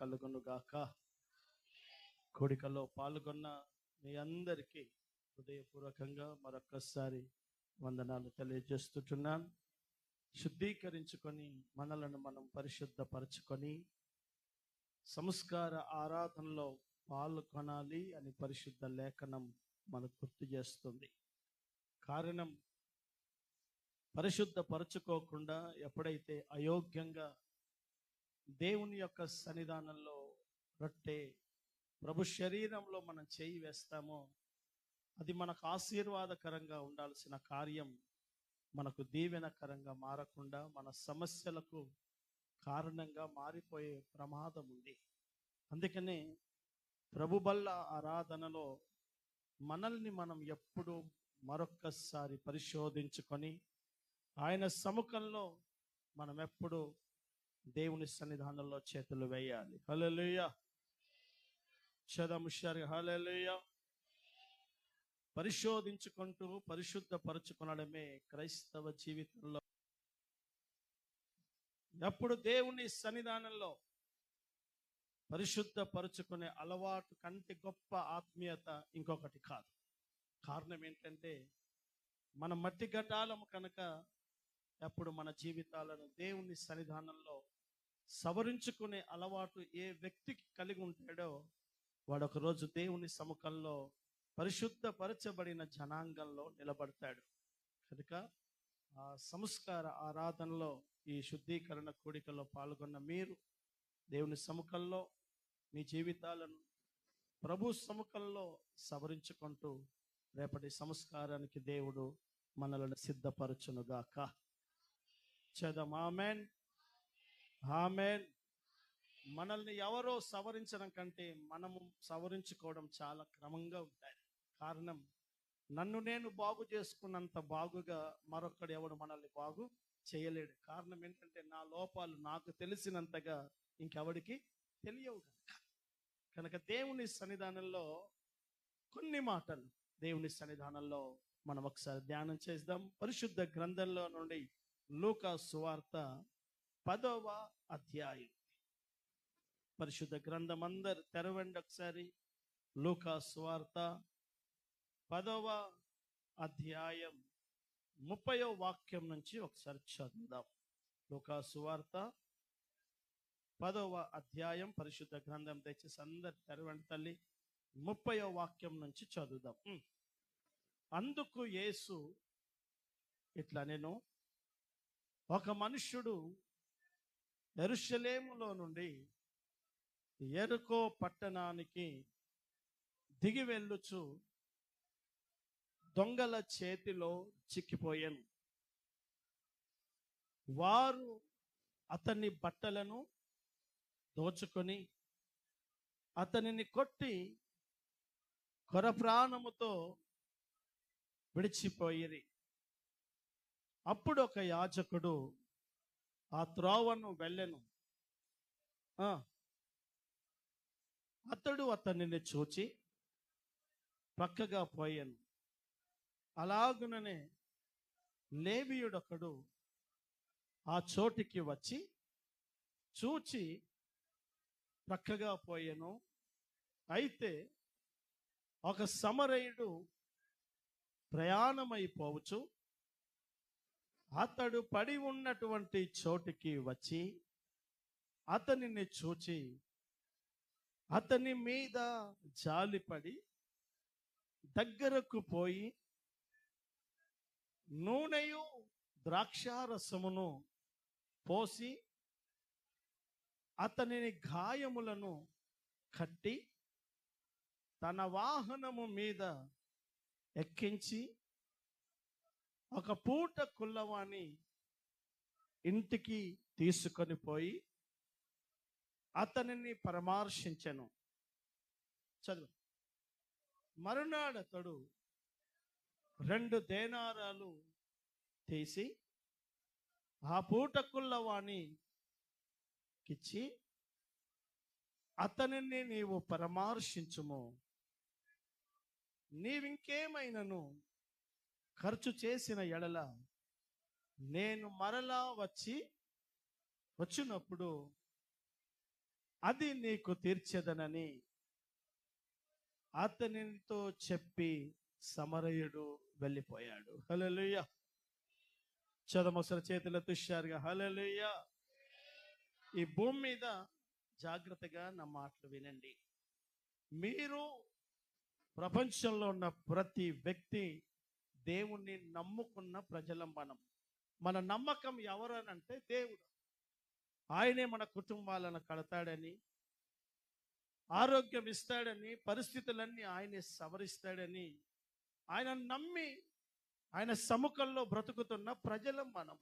కలుగునుగాక. కూడికలో పాల్గొన్న మీ అందరికీ హృదయపూర్వకంగా మరొక్కసారి వందనాలు తెలియజేస్తున్నాను. శుద్ధీకరించుకొని మనలను మనం పరిశుద్ధపరచుకొని సంస్కార ఆరాధనలో పాల్గొనాలి అని పరిశుద్ధ లేఖనం మనకు గుర్తు చేస్తుంది. కారణం, పరిశుద్ధపరచుకోకుండా ఎప్పుడైతే అయోగ్యంగా దేవుని యొక్క సన్నిధానంలో రొట్టె ప్రభు శరీరంలో మనం చేయి వేస్తామో అది మనకు ఆశీర్వాదకరంగా ఉండాల్సిన కార్యం మనకు దీవెనకరంగా మారకుండా మన సమస్యలకు కారణంగా మారిపోయే ప్రమాదం ఉంది. అందుకనే ప్రభు బల్ల ఆరాధనలో మనల్ని మనం ఎప్పుడు మరొక్కసారి పరిశోధించుకొని ఆయన సముఖంలో మనం ఎప్పుడు దేవుని సన్నిధానంలో చేతులు వేయాలి. హల్లెలూయా. హల్లెలూయా. పరిశోధించుకుంటూ పరిశుద్ధపరచుకొనడమే క్రైస్తవ జీవితంలో. ఎప్పుడు దేవుని సన్నిధానంలో పరిశుద్ధపరచుకునే అలవాటు కంటే గొప్ప ఆత్మీయత ఇంకొకటి కాదు. కారణం ఏంటంటే మన మట్టి ఘటాలము కనుక ఎప్పుడు మన జీవితాలను దేవుని సన్నిధానంలో సవరించుకునే అలవాటు ఏ వ్యక్తికి కలిగి ఉంటాడో వాడు ఒకరోజు దేవుని సముఖంలో పరిశుద్ధపరచబడిన జనాంగంలో నిలబడతాడు. కనుక ఆ సంస్కార ఆరాధనలో ఈ శుద్ధీకరణ కూడికలో పాల్గొన్న మీరు దేవుని సముఖంలో మీ జీవితాలను ప్రభు సముఖంలో సవరించుకుంటూ రేపటి సంస్కారానికి దేవుడు మనలను సిద్ధపరచునుగాక. చదం ఆమేన్, ఆమేన్. మనల్ని ఎవరో సవరించడం కంటే మనము సవరించుకోవడం చాలా క్రమంగా ఉంటాయి. కారణం, నన్ను నేను బాగు చేసుకున్నంత బాగుగా మరొకడు ఎవడు మనల్ని బాగు చేయలేడు. కారణం ఏంటంటే నా లోపాలు నాకు తెలిసినంతగా ఇంకెవడికి తెలియవు. కనుక దేవుని సన్నిధానంలో కొన్ని మాటలు దేవుని సన్నిధానంలో మనం ఒకసారి ధ్యానం చేద్దాం. పరిశుద్ధ గ్రంథంలో నుండి లూకా సువార్త 10వ అధ్యాయం. పరిశుద్ధ గ్రంథం అందరు తెరవండి ఒకసారి. లూకా సువార్త 10వ అధ్యాయం 30వ వాక్యం నుంచి ఒకసారి చదువుదాం. లూకా సువార్త 10వ అధ్యాయం పరిశుద్ధ గ్రంథం దయచేసి అందరు తెరవండి తల్లి. 30వ వాక్యం నుంచి చదువుదాం. అందుకు యేసు ఇట్లా నేను, ఒక మనుష్యుడు యెరూషలేములో నుండి యెరికో పట్టణానికి దిగి వెళ్ళుచు దొంగల చేతిలో చిక్కిపోయాను. వారు అతని బట్టలను దోచుకొని అతనిని కొట్టి కొరప్రాణముతో విడిచిపోయిరి. అప్పుడు ఒక యాజకుడు ఆ త్రోవను వెళ్ళెను. అతడు అతనిని చూచి పక్కగా పోయాను. అలాగుననే లేవీయుడొకడు ఆ చోటికి వచ్చి చూచి పక్కగా పోయాను. అయితే ఒక సమరయుడు ప్రయాణమైపోవచ్చు అతడు పడి ఉన్నటువంటి చోటికి వచ్చి అతనిని చూచి అతని మీద జాలిపడి దగ్గరకు పోయి నూనెయు ద్రాక్షారసమును పోసి అతనిని గాయములను కట్టి తన వాహనము మీద ఎక్కించి ఒక పూట కుల్లవాణి ఇంటికి తీసుకొని పోయి అతనిని పరామర్శించెను. చదువు. మరునాడు అతడు 2 దేనారాలు తీసి ఆ పూట కుల్లవాణికిచ్చి అతనిని నీవు పరామర్శించుము, నీవింకేమైనను ఖర్చు చేసిన ఎడల నేను మరలా వచ్చినప్పుడు అది నీకు తీర్చెదనని అతనితో చెప్పి సమరయుడు వెళ్ళిపోయాడు. హల్లెలూయా. చదమొసలు చేతుల తుషారుగా హల్లెలూయా. ఈ భూమి మీద జాగ్రత్తగా నా మాటలు వినండి. మీరు ప్రపంచంలో ఉన్న ప్రతి వ్యక్తి దేవుణ్ణి నమ్ముకున్న ప్రజలం మనం. మన నమ్మకం ఎవరనంటే దేవుడు. ఆయనే మన కుటుంబాలను కడతాడని, ఆరోగ్యం ఇస్తాడని, పరిస్థితులన్నీ ఆయనే సవరిస్తాడని, ఆయన నమ్మి ఆయన సముఖంలో బ్రతుకుతున్న ప్రజలం మనం.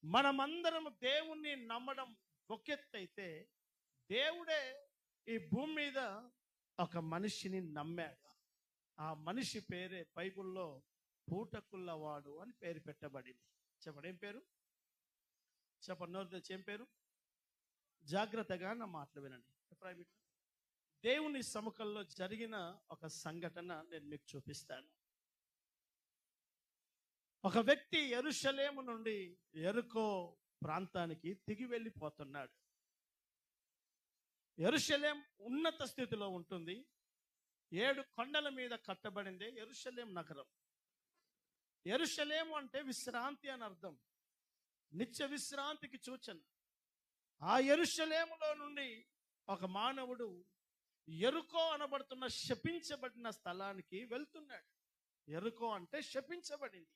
మనమందరం దేవుణ్ణి నమ్మడం ఒకెత్తైతే, దేవుడే ఈ భూమి మీద ఒక మనిషిని నమ్మాడు. ఆ మనిషి పేరే బైబిల్లో పూటకుల్లవాడు అని పేరు పెట్టబడింది. చెప్పండి, ఏం పేరు? చెప్పండి, నోరు తెచ్చి ఏం పేరు? జాగ్రత్తగా నా మాటలు వినండి. దేవుని సముఖంలో జరిగిన ఒక సంఘటన నేను మీకు చూపిస్తాను. ఒక వ్యక్తి యెరూషలేము నుండి యెరికో ప్రాంతానికి దిగి వెళ్ళిపోతున్నాడు. యెరూషలేం ఉన్నత స్థితిలో ఉంటుంది. 7 కొండల మీద కట్టబడిందే యెరూషలేం నగరం. యెరూషలేము అంటే విశ్రాంతి అని అర్థం, నిత్య విశ్రాంతికి సూచన. ఆ యెరూషలేములో నుండి ఒక మానవుడు యెరికో అనబడుతున్న శపించబడిన స్థలానికి వెళ్తున్నాడు. యెరికో అంటే శపించబడింది.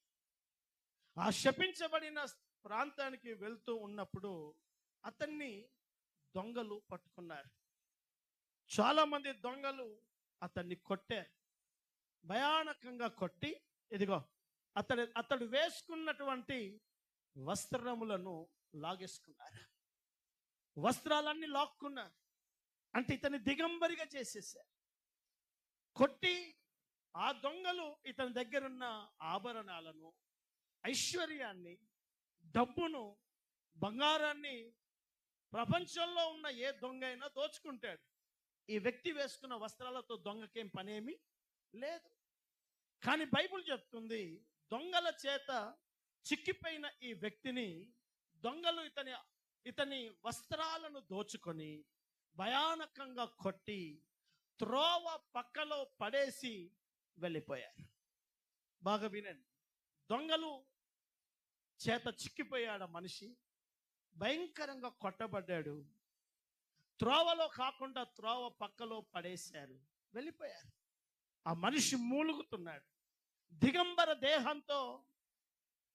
ఆ శపించబడిన ప్రాంతానికి వెళ్తూ ఉన్నప్పుడు అతన్ని దొంగలు పట్టుకున్నారు. చాలా మంది దొంగలు అతన్ని కొట్టారు. భయానకంగా కొట్టి, ఇదిగో అతడు వేసుకున్నటువంటి వస్త్రములను లాగేసుకున్నారు. వస్త్రాలన్నీ లాక్కున్నారు. అంటే ఇతని దిగంబరిగా చేసేసారు. కొట్టి ఆ దొంగలు ఇతని దగ్గరున్న ఆభరణాలను, ఐశ్వర్యాన్ని, డబ్బును, బంగారాన్ని, ప్రపంచంలో ఉన్న ఏ దొంగ అయినా దోచుకుంటాడు. ఈ వ్యక్తి వేసుకున్న వస్త్రాలతో దొంగకేం పనేమి లేదు. కానీ బైబిల్ చెప్తుంది, దొంగల చేత చిక్కిపోయిన ఈ వ్యక్తిని దొంగలు ఇతని వస్త్రాలను దోచుకొని భయానకంగా కొట్టి త్రోవ పక్కలో పడేసి వెళ్ళిపోయారు. బాగా వినండి, దొంగలు చేత చిక్కిపోయాడు మనిషి, భయంకరంగా కొట్టబడ్డాడు. త్రోవలో కాకుండా త్రోవ పక్కలో పడేశారు, వెళ్ళిపోయారు. ఆ మనిషి మూలుగుతున్నాడు. దిగంబర దేహంతో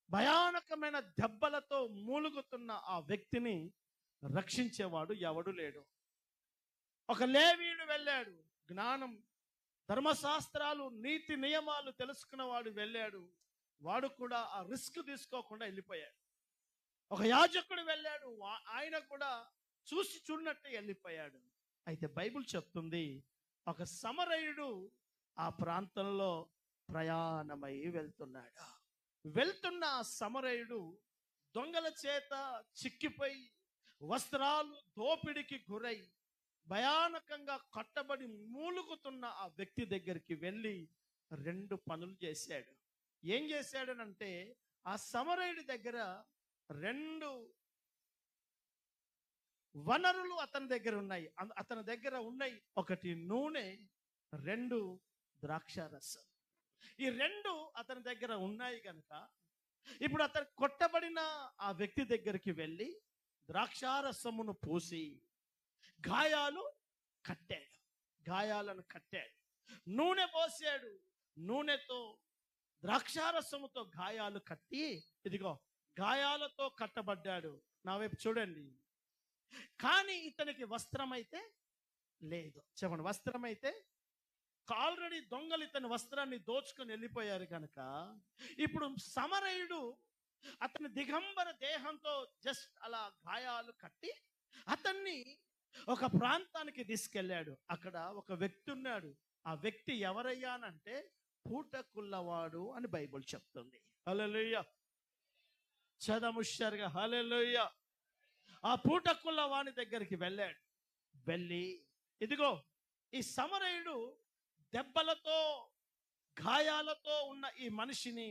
భయానకమైన దెబ్బలతో మూలుగుతున్న ఆ వ్యక్తిని రక్షించేవాడు ఎవడు లేడు. ఒక లేవీయుడు వెళ్ళాడు. జ్ఞానం, ధర్మశాస్త్రాలు, నీతి నియమాలు తెలుసుకున్నవాడు వెళ్ళాడు. వాడు కూడా ఆ రిస్క్ తీసుకోకుండా వెళ్ళిపోయాడు. ఒక యాజకుడు వెళ్ళాడు. ఆయన కూడా చూసి చూడనట్టు వెళ్ళిపోయాడు. అయితే బైబిల్ చెప్తుంది, ఒక సమరయుడు ఆ ప్రాంతంలో ప్రయాణమై వెళ్తున్నాడు. వెళ్తున్న ఆ సమరయుడు దొంగల చేత చిక్కిపోయి వస్త్రాలు దోపిడికి గురై భయానకంగా కట్టబడి మూలుగుతున్న ఆ వ్యక్తి దగ్గరికి వెళ్ళి 2 పనులు చేశాడు. ఏం చేశాడనంటే, ఆ సమరయుడి దగ్గర 2 వనరులు అతని దగ్గర ఉన్నాయి. ఒకటి నూనె, 2 ద్రాక్షారసం. ఈ 2 అతని దగ్గర ఉన్నాయి కనుక ఇప్పుడు అతను కొట్టబడిన ఆ వ్యక్తి దగ్గరికి వెళ్ళి ద్రాక్షారసమును పూసి గాయాలను కట్టాడు. నూనె పోసాడు. నూనెతో ద్రాక్షారసముతో గాయాలు కట్టి, ఇదిగో గాయాలతో కట్టబడ్డాడు. నా వైపు చూడండి. కానీ ఇతనికి వస్త్రమైతే లేదు. చెప్పండి, వస్త్రమైతే ఆల్రెడీ దొంగలు ఇతని వస్త్రాన్ని దోచుకొని వెళ్ళిపోయారు కనుక ఇప్పుడు సమరయుడు అతని దిగంబర దేహంతో జస్ట్ అలా గాయాలు కట్టి అతన్ని ఒక ప్రాంతానికి తీసుకెళ్ళాడు. అక్కడ ఒక వ్యక్తి ఉన్నాడు. ఆ వ్యక్తి ఎవరయ్యానంటే పూటకుల్లవాడు అని బైబిల్ చెప్తుంది. హల్లెలూయా. చదముషారుగా హల్లెలూయా. ఆ పూటకుల్లవాని దగ్గరికి వెళ్ళాడు. వెళ్ళి, ఇదిగో ఈ సమరయుడు దెబ్బలతో గాయాలతో ఉన్న ఈ మనిషిని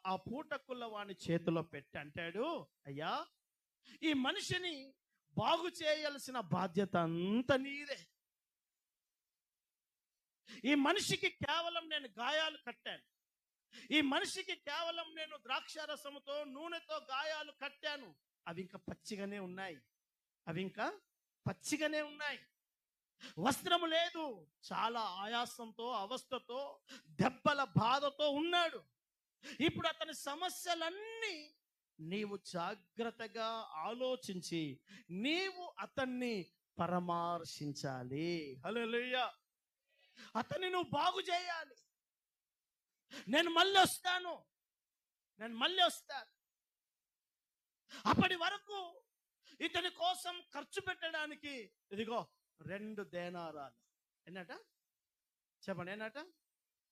ఆ పూటకుల్లవాని చేతిలో పెట్టి అంటాడు, అయ్యా, ఈ మనిషిని బాగు చేయాల్సిన బాధ్యత అంతా నీదే. ఈ మనిషికి కేవలం నేను గాయాలు కట్టాను, ఈ మనిషికి కేవలం నేను ద్రాక్షారసముతో నూనెతో గాయాలు కట్టాను, అవి ఇంకా పచ్చిగానే ఉన్నాయి, అవి ఇంకా పచ్చిగానే ఉన్నాయి. వస్త్రము లేదు, చాలా ఆయాసంతో అవస్థతో దెబ్బల బాధతో ఉన్నాడు. ఇప్పుడు అతని సమస్యలన్నీ నీవు జాగ్రత్తగా ఆలోచించి నీవు అతన్ని పరామర్శించాలి. హల్లెలూయా. అతన్ని నువ్వు బాగు చేయాలి. నేను మళ్ళీ వస్తాను, నేను మళ్ళీ వస్తాను. అప్పటి వరకు ఇతని కోసం ఖర్చు పెట్టడానికి ఇదిగో 2 దేనారాలు. ఎన్నట చెప్పండి, ఎన్నట?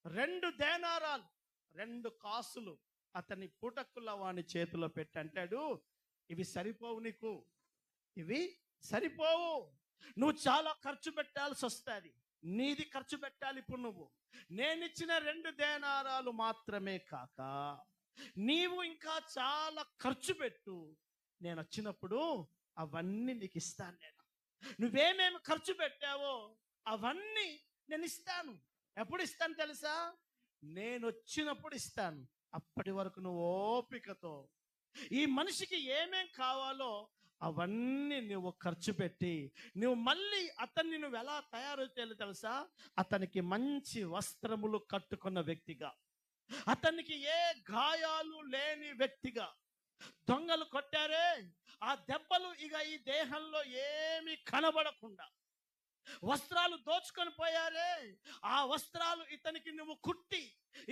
2 దేనారాలు, 2 కాసులు అతని పూటకుల వాని చేతిలో పెట్టి అంటాడు, ఇవి సరిపోవు నీకు, ఇవి సరిపోవు, నువ్వు చాలా ఖర్చు పెట్టాల్సి వస్తుంది, నీది ఖర్చు పెట్టాలి. ఇప్పుడు నువ్వు నేనిచ్చిన 2 దేనారాలు మాత్రమే కాక నీవు ఇంకా చాలా ఖర్చు పెట్టు, నేను వచ్చినప్పుడు అవన్నీ నీకు ఇస్తాను. నేను నువ్వేమేమి ఖర్చు పెట్టావో అవన్నీ నేను ఇస్తాను. ఎప్పుడు ఇస్తాను తెలుసా? నేను వచ్చినప్పుడు ఇస్తాను. అప్పటి వరకు నువ్వు ఓపికతో ఈ మనిషికి ఏమేం కావాలో అవన్నీ నువ్వు ఖర్చు పెట్టి నువ్వు మళ్ళీ అతన్ని నువ్వు ఎలా తయారు చేయాలి తెలుసా? అతనికి మంచి వస్త్రములు కట్టుకున్న వ్యక్తిగా, అతనికి ఏ గాయాలు లేని వ్యక్తిగా. దొంగలు కొట్టారే, ఆ దెబ్బలు ఇక ఈ దేహంలో ఏమీ కనబడకుండా, వస్త్రాలు దోచుకొని పోయారే, ఆ వస్త్రాలు ఇతనికి నువ్వు కుట్టి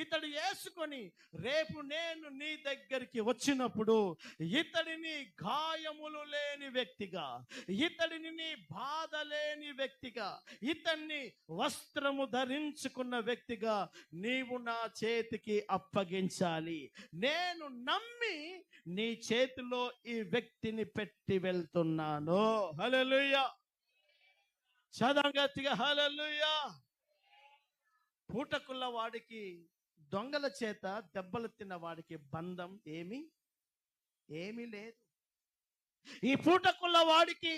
ఇతడు వేసుకొని రేపు నేను నీ దగ్గరికి వచ్చినప్పుడు ఇతడిని గాయములు లేని వ్యక్తిగా, ఇతడిని నీ బాధ లేని వ్యక్తిగా, ఇతన్ని వస్త్రము ధరించుకున్న వ్యక్తిగా నీవు నా చేతికి అప్పగించాలి. నేను నమ్మి నీ చేతిలో ఈ వ్యక్తిని పెట్టి వెళ్తున్నాను. హల్లెలూయా. చదవంగతిగా హల్లెలూయా. పూటకుల వాడికి దొంగల చేత దెబ్బలు తిన్న వాడికి బంధం ఏమీ లేదు. ఈ పూటకుల వాడికి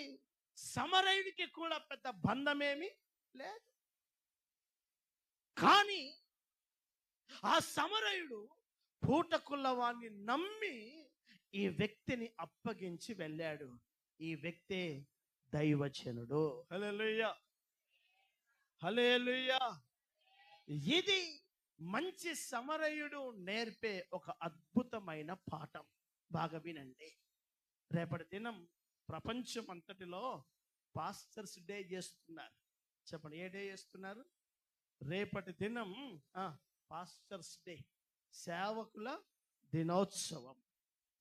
సమరయుడికి కూడా పెద్ద బంధం ఏమీ లేదు. కానీ ఆ సమరయుడు పూటకుల వాడిని నమ్మి ఈ వ్యక్తిని అప్పగించి వెళ్ళాడు. ఈ వ్యక్తే దైవజనుడు. హల్లెలూయా, హల్లెలూయా. ఇది మంచి సమరయుడు నేర్పే ఒక అద్భుతమైన పాఠం. బాగా వినండి. రేపటి దినం ప్రపంచం అంతటిలో పాస్టర్స్ డే చేస్తున్నారు. చెప్పండి, ఏ డే చేస్తున్నారు? రేపటి దినం పాస్టర్స్ డే, సేవకుల దినోత్సవం.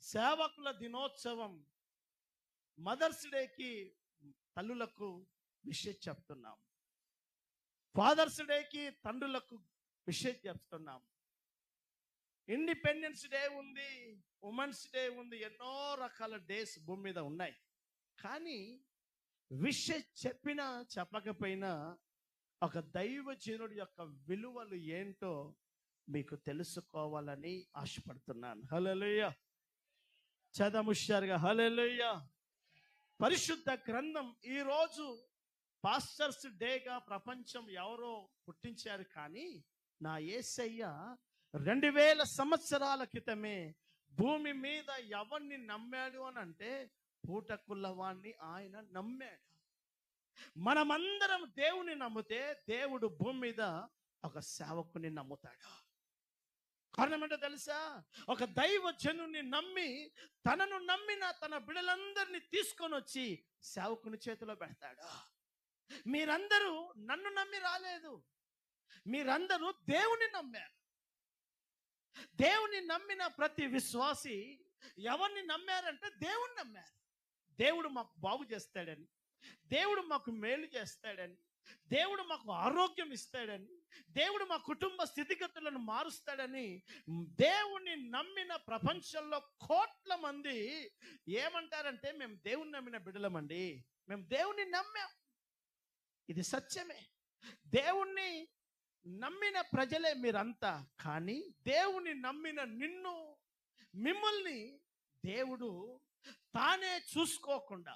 సేవకుల దినోత్సవం. మదర్స్ డేకి తల్లులకు విషయం చెప్తున్నాం, ఫాదర్స్ డేకి తండ్రులకు విషయం చెప్తున్నాం. ఇండిపెండెన్స్ డే ఉంది, ఉమెన్స్ డే ఉంది, ఎన్నో రకాల డేస్ భూమి మీద ఉన్నాయి. కానీ విషయం చెప్పినా చెప్పకపోయినా ఒక దైవజనుడి యొక్క విలువలు ఏంటో మీకు తెలుసుకోవాలని ఆశపడుతున్నాను. హల్లెలూయా. చదముష్యారుగా హల్లెలూయా. పరిశుద్ధ గ్రంథం ఈరోజు పాస్టర్స్ డేగా ప్రపంచం ఎవరో పుట్టించారు, కానీ నా యేసయ్య 2000 సంవత్సరాల క్రితమే భూమి మీద ఎవరిని నమ్మాడు అని అంటే పూటకుల వాణ్ణి ఆయన నమ్మాడు. మనమందరం దేవుని నమ్మితే దేవుడు భూమి మీద ఒక సేవకుని నమ్ముతాడు. కారణం ఏంటో తెలుసా? ఒక దైవజనుని నమ్మి తనను నమ్మిన తన బిడ్డలందరినీ తీసుకొని వచ్చి సేవకుని చేతిలో పెడతాడు. మీరందరూ నన్ను నమ్మి రాలేదు, మీరందరూ దేవుని నమ్మారు. దేవుని నమ్మిన ప్రతి విశ్వాసి ఎవరిని నమ్మారంటే దేవుని నమ్మారు. దేవుడు మాకు బాగు చేస్తాడని, దేవుడు మాకు మేలు చేస్తాడని, దేవుడు మాకు ఆరోగ్యం ఇస్తాడని, దేవుడు మా కుటుంబ స్థితిగతులను మారుస్తాడని దేవుణ్ణి నమ్మిన ప్రపంచంలో కోట్ల మంది ఏమంటారంటే మేము దేవుని నమ్మిన బిడ్డలమండి, మేము దేవుణ్ణి నమ్మాం. ఇది సత్యమే. దేవుణ్ణి నమ్మిన ప్రజలే మీరంతా. కానీ దేవుని నమ్మిన మిమ్మల్ని దేవుడు తానే చూసుకోకుండా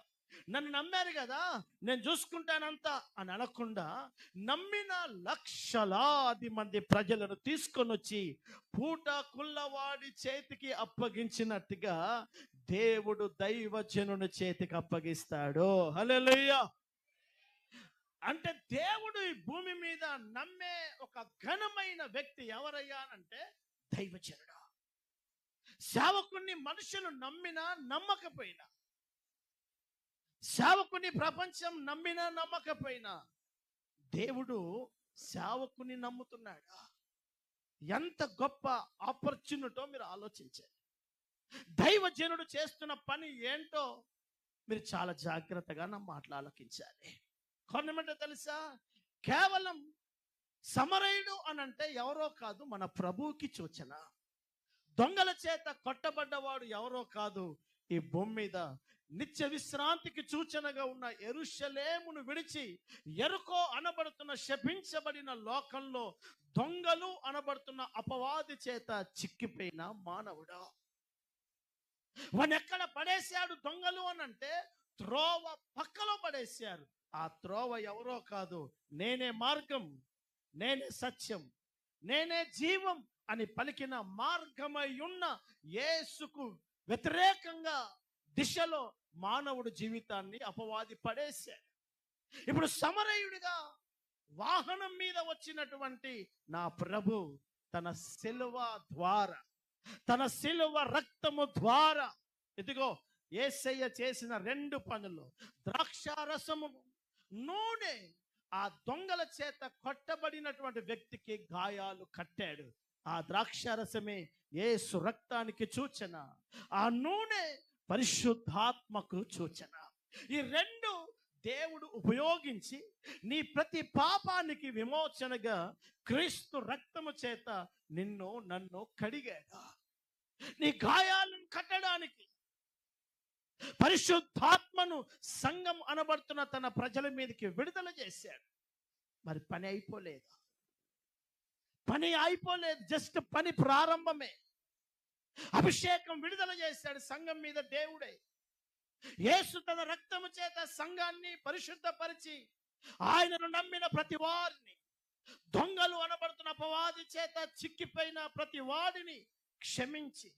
నన్ను నమ్మారు కదా, నేను చూసుకుంటానంతా అని అనకుండా, నమ్మిన లక్షలాది మంది ప్రజలను తీసుకొని వచ్చి పూట కుల్లవాడి చేతికి అప్పగించినట్టుగా దేవుడు దైవజనుని చేతికి అప్పగిస్తాడు. హల్లెలూయా. అంటే దేవుడు ఈ భూమి మీద నమ్మే ఒక ఘనమైన వ్యక్తి ఎవరయ్యా అంటే దైవజనుడు. సేవకుని మనుషులు నమ్మినా నమ్మకపోయినా, సేవకుని ప్రపంచం నమ్మినా నమ్మకపోయినా, దేవుడు సేవకుని నమ్ముతున్నాడు. ఎంత గొప్ప ఆపర్చునిటో మీరు ఆలోచించండి. దైవజనుడు చేస్తున్న పని ఏంటో మీరు చాలా జాగ్రత్తగా నా మాటలు ఆలకించాలి. కొన్నమంటే తెలుసా, కేవలం సమరయుడు అని అంటే ఎవరో కాదు, మన ప్రభువుకి సూచన. దొంగల చేత కొట్టబడ్డవాడు ఎవరో కాదు, ఈ భూమి మీద నిత్య విశ్రాంతికి సూచనగా ఉన్న యెరూషలేమును విడిచి యెరికో అనబడుతున్న శపించబడిన లోకంలో దొంగలు అనబడుతున్న అపవాది చేత చిక్కిపోయిన మానవుడా. వానెక్కడ పడేశాడు దొంగలు అని అంటే త్రోవ పక్కలో పడేశారు. ఆ త్రోవ ఎవరో కాదు, నేనే మార్గం, నేనే సత్యం, నేనే జీవం అని పలికిన మార్గమై ఉన్న యేసుకు వ్యతిరేకంగా దిశలో మానవుడు జీవితాన్ని అపవాది పడేశాడు. ఇప్పుడు సమరయుడిగా వాహనం మీద వచ్చినటువంటి నా ప్రభు తన శిలువ ద్వారా, తన శిలువ రక్తము ద్వారా, ఇదిగో యేసయ్య చేసిన 2 పనులు, ద్రాక్షారసము, నూనె, ఆ దొంగల చేత కొట్టబడినటువంటి వ్యక్తికి గాయాలు కట్టాడు. ఆ ద్రాక్షారసమే యేసు రక్తానికి సూచన, ఆ నూనె పరిశుద్ధాత్మకు సూచన. ఈ 2 దేవుడు ఉపయోగించి నీ ప్రతి పాపానికి విమోచనగా క్రీస్తు రక్తము చేత నిన్ను నన్ను కడిగాడు. నీ గాయాలను కట్టడానికి పరిశుద్ధాత్మను సంఘం అనబడుతున్న తన ప్రజల మీదకి విడుదల చేశాడు. మరి పని అయిపోలేదు, పని అయిపోలేదు, జస్ట్ పని ప్రారంభమే. అభిషేకం విడుదల చేశాడు సంఘం మీద దేవుడే. యేసు తన రక్తము చేత సంఘాన్ని పరిశుద్ధపరిచి ఆయనను నమ్మిన ప్రతి వారిని, దొంగలు అనబడుతున్న అపవాది చేత చిక్కిపోయిన ప్రతి వాడిని క్షమించి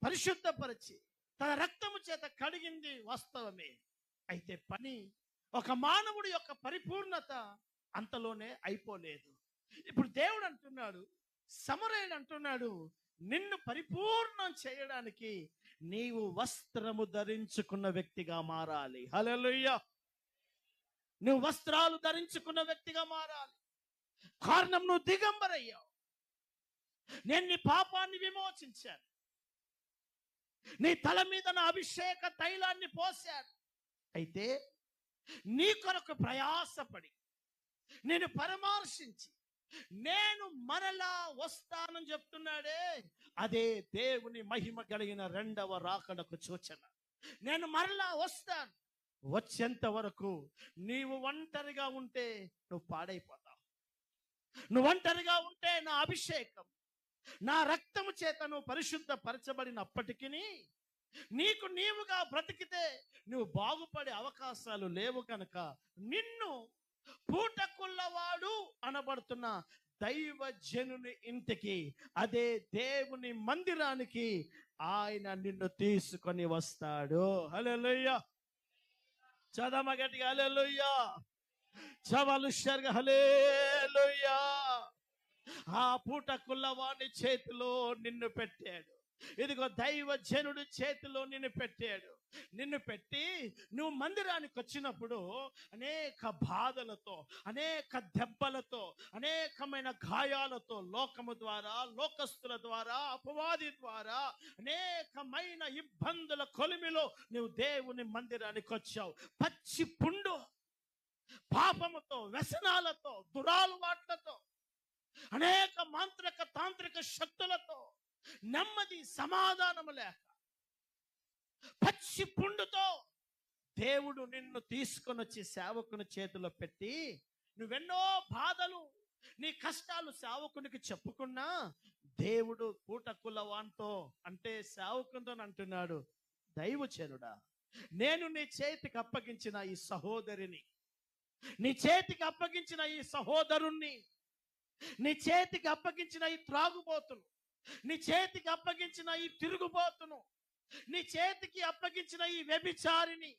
పరిశుద్ధపరిచి తన రక్తము చేత కడిగింది వాస్తవమే. అయితే పని, ఒక మానవుడి యొక్క పరిపూర్ణత అంతలోనే అయిపోలేదు. ఇప్పుడు దేవుడు అంటున్నాడు, సమరయుడు అంటున్నాడు, నిన్ను పరిపూర్ణం చేయడానికి నీవు వస్త్రము ధరించుకున్న వ్యక్తిగా మారాలి. హల్లెలూయా. నువ్వు వస్త్రాలు ధరించుకున్న వ్యక్తిగా మారాలి. కారణం, నువ్వు దిగంబరయ్యావు. నేను నీ పాపాన్ని విమోచించాను. నీ తల మీద నా అభిషేక తైలాన్ని పోశాను. అయితే నీ కొరకు ప్రయాసపడి నేను పరామర్శించి నేను మరలా వస్తానని చెప్తున్నాడే, అదే దేవుని మహిమ కలిగిన 2వ రాకడకు సూచన. నేను మరలా వస్తాను. వచ్చేంత వరకు నీవు ఒంటరిగా ఉంటే నువ్వు పాడైపోతావు. నువ్వు ఒంటరిగా ఉంటే నా అభిషేకం, నా రక్తము చేత నువ్వు పరిశుద్ధపరచబడినప్పటికీ నీకు నీవుగా బ్రతికితే నువ్వు బాగుపడే అవకాశాలు లేవు. కనుక నిన్ను పూటకుల్లవాడు అనబడుతున్న దైవజనుని ఇంటికి, అదే దేవుని మందిరానికి ఆయన నిన్ను తీసుకొని వస్తాడు. హల్లెలూయా. చదమ గట్టిగా హల్లెలూయా. చవలు షర్గ హల్లెలూయా. ఆ పూటకుల్లవాడి చేతిలో నిన్ను పెట్టాడు. ఇదిగో దైవజనుడి చేతిలో నిన్ను పెట్టాడు. నిన్ను పెట్టి నువ్వు మందిరానికి వచ్చినప్పుడు అనేక బాధలతో, అనేక దెబ్బలతో, అనేకమైన గాయాలతో, లోకము ద్వారా, లోకస్తుల ద్వారా, అపవాది ద్వారా అనేకమైన ఇబ్బందుల కొలిమిలో నువ్వు దేవుని మందిరానికి వచ్చావు. పచ్చి పుండు, పాపముతో, వ్యసనాలతో, దురాలవాట్లతో, అనేక మాంత్రిక తాంత్రిక శక్తులతో, నెమ్మది సమాధానము లేక, పచ్చి పుండుతో దేవుడు నిన్ను తీసుకొని వచ్చి సేవకుని చేతిలో పెట్టి, నువ్వెన్నో బాధలు, నీ కష్టాలు సేవకునికి చెప్పుకున్నా దేవుడు పూటకులవాంతో అంటే సేవకునితో అంటున్నాడు, దైవజనుడా నేను నీ చేతికి అప్పగించిన ఈ సహోదరిని, నీ చేతికి అప్పగించిన ఈ సహోదరుణ్ణి, నీ చేతికి అప్పగించిన ఈ త్రాగుబోతును, నీ చేతికి అప్పగించిన ఈ తిరుగుబోతును, నీ చేతికి అప్పగించిన ఈ వ్యభిచారిని,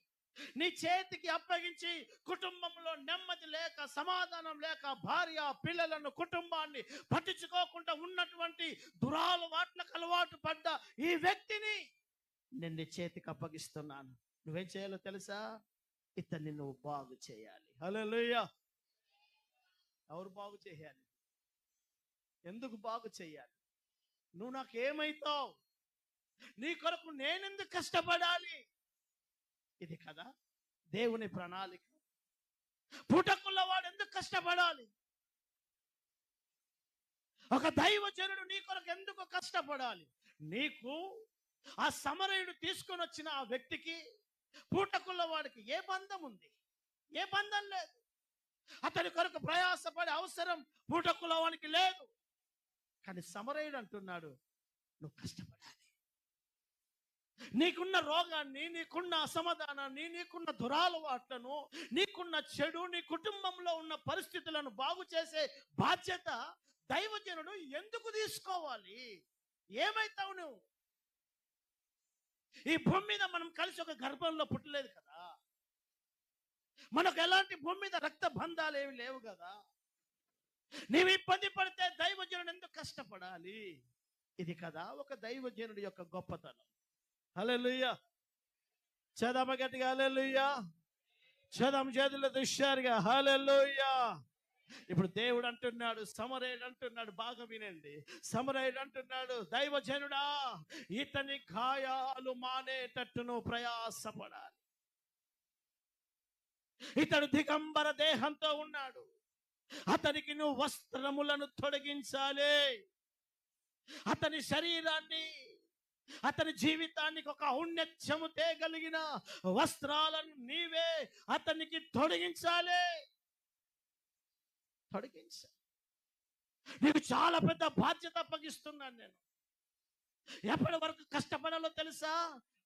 నీ చేతికి అప్పగించి కుటుంబంలో నెమ్మది లేక, సమాధానం లేక, భార్య పిల్లలను, కుటుంబాన్ని పట్టించుకోకుండా ఉన్నటువంటి దురాలవాట్లకు అలవాటు పడ్డ ఈ వ్యక్తిని నేను నీ చేతికి అప్పగిస్తున్నాను. నువ్వేం చేయాలో తెలుసా? ఇతన్ని నువ్వు బాగు చేయాలి. హల్లెలూయా. ఎవరు బాగు చేయాలి? ఎందుకు బాగు చేయాలి? నువ్వు నాకేమైతావు? నీ కొరకు నేనెందుకు కష్టపడాలి? ఇది కదా దేవుని ప్రణాళిక. పుటకుల వాడు ఎందుకు కష్టపడాలి? ఒక దైవజనుడు నీ కొరకు ఎందుకు కష్టపడాలి? నీకు ఆ సమరయుడు తీసుకొని వచ్చిన ఆ వ్యక్తికి, పూటకుల వాడికి ఏ బంధం ఉంది? ఏ బంధం లేదు. అతని కొరకు ప్రయాసపడే అవసరం పూటకుల వానికి లేదు. కానీ సమరయుడు అంటున్నాడు, నువ్వు కష్టపడాలి. నీకున్న రోగాన్ని, నీకున్న అసమాధానాన్ని, నీకున్న దురాలవాట్లను, నీకున్న చెడు, నీ కుటుంబంలో ఉన్న పరిస్థితులను బాగు చేసే బాధ్యత దైవజనుడు ఎందుకు తీసుకోవాలి? ఏమైతావు నువ్వు? ఈ భూమి మీద మనం కలిసి ఒక గర్భంలో పుట్టలేదు కదా. మనకు ఎలాంటి భూమి మీద రక్త బంధాలు ఏమి లేవు కదా. నీవు ఇబ్బంది పడితే దైవజనుడు ఎందుకు కష్టపడాలి? ఇది కదా ఒక దైవజనుడి యొక్క గొప్పతనం. హల్లెలూయా. చదమ గట్టిగా హల్లెలూయా. చదమ చేతుల దుష్యారుగా హల్లెలూయా. ఇప్పుడు దేవుడు అంటున్నాడు, సమరయుడు అంటున్నాడు, బాగా వినండి. సమరయుడు అంటున్నాడు, దైవజనుడా, ఇతని గాయాలు మానేటట్టు నువ్వు ప్రయాసపడాలి. ఇతడు దిగంబర దేహంతో ఉన్నాడు, అతనికి నువ్వు వస్త్రములను తొలగించాలి. అతని శరీరాన్ని, అతని జీవితానికి ఒక ఔన్నత్యము తేగలిగిన వస్త్రాలను నీవే అతనికి తొలగించాలి. తొలగించాలి. నీకు చాలా పెద్ద బాధ్యత అప్పగిస్తున్నాను నేను. ఎప్పటి వరకు కష్టపడాలో తెలుసా?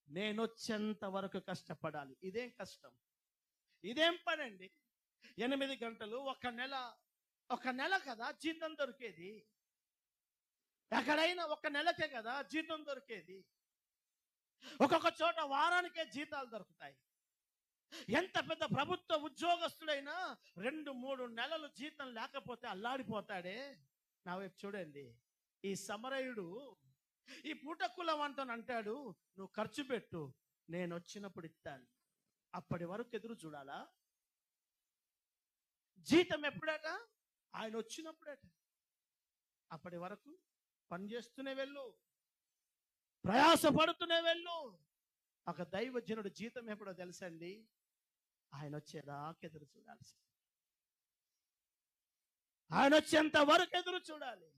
నేను వచ్చేంత వరకు కష్టపడాలి. ఇదేం కష్టం? ఇదేం పని అండి? 8 గంటలు, ఒక నెల కదా జీతం దొరికేది. ఎక్కడైనా ఒక నెలకే కదా జీతం దొరికేది. ఒక్కొక్క చోట వారానికే జీతాలు దొరుకుతాయి. ఎంత పెద్ద ప్రభుత్వ ఉద్యోగస్తుడైనా 2-3 నెలలు జీతం లేకపోతే అల్లాడిపోతాడే. నా వైపు చూడండి. ఈ సమరయుడు ఈ పూటకులం అంటాడు, నువ్వు ఖర్చు పెట్టు, నేను వచ్చినప్పుడు ఇస్తాను. అప్పటి వరకు ఎదురు చూడాలా? జీతం ఎప్పుడట? ఆయన వచ్చినప్పుడట. అప్పటి వరకు పని చేస్తూనే వెళ్ళు, ప్రయాసపడుతూనే వెళ్ళు. ఒక దైవజనుడు జీతం ఎప్పుడో తెలుసండి? ఆయన వచ్చేదాకా ఎదురు చూడాల్సి. ఆయన వచ్చేంత వరకు ఎదురు చూడాలి.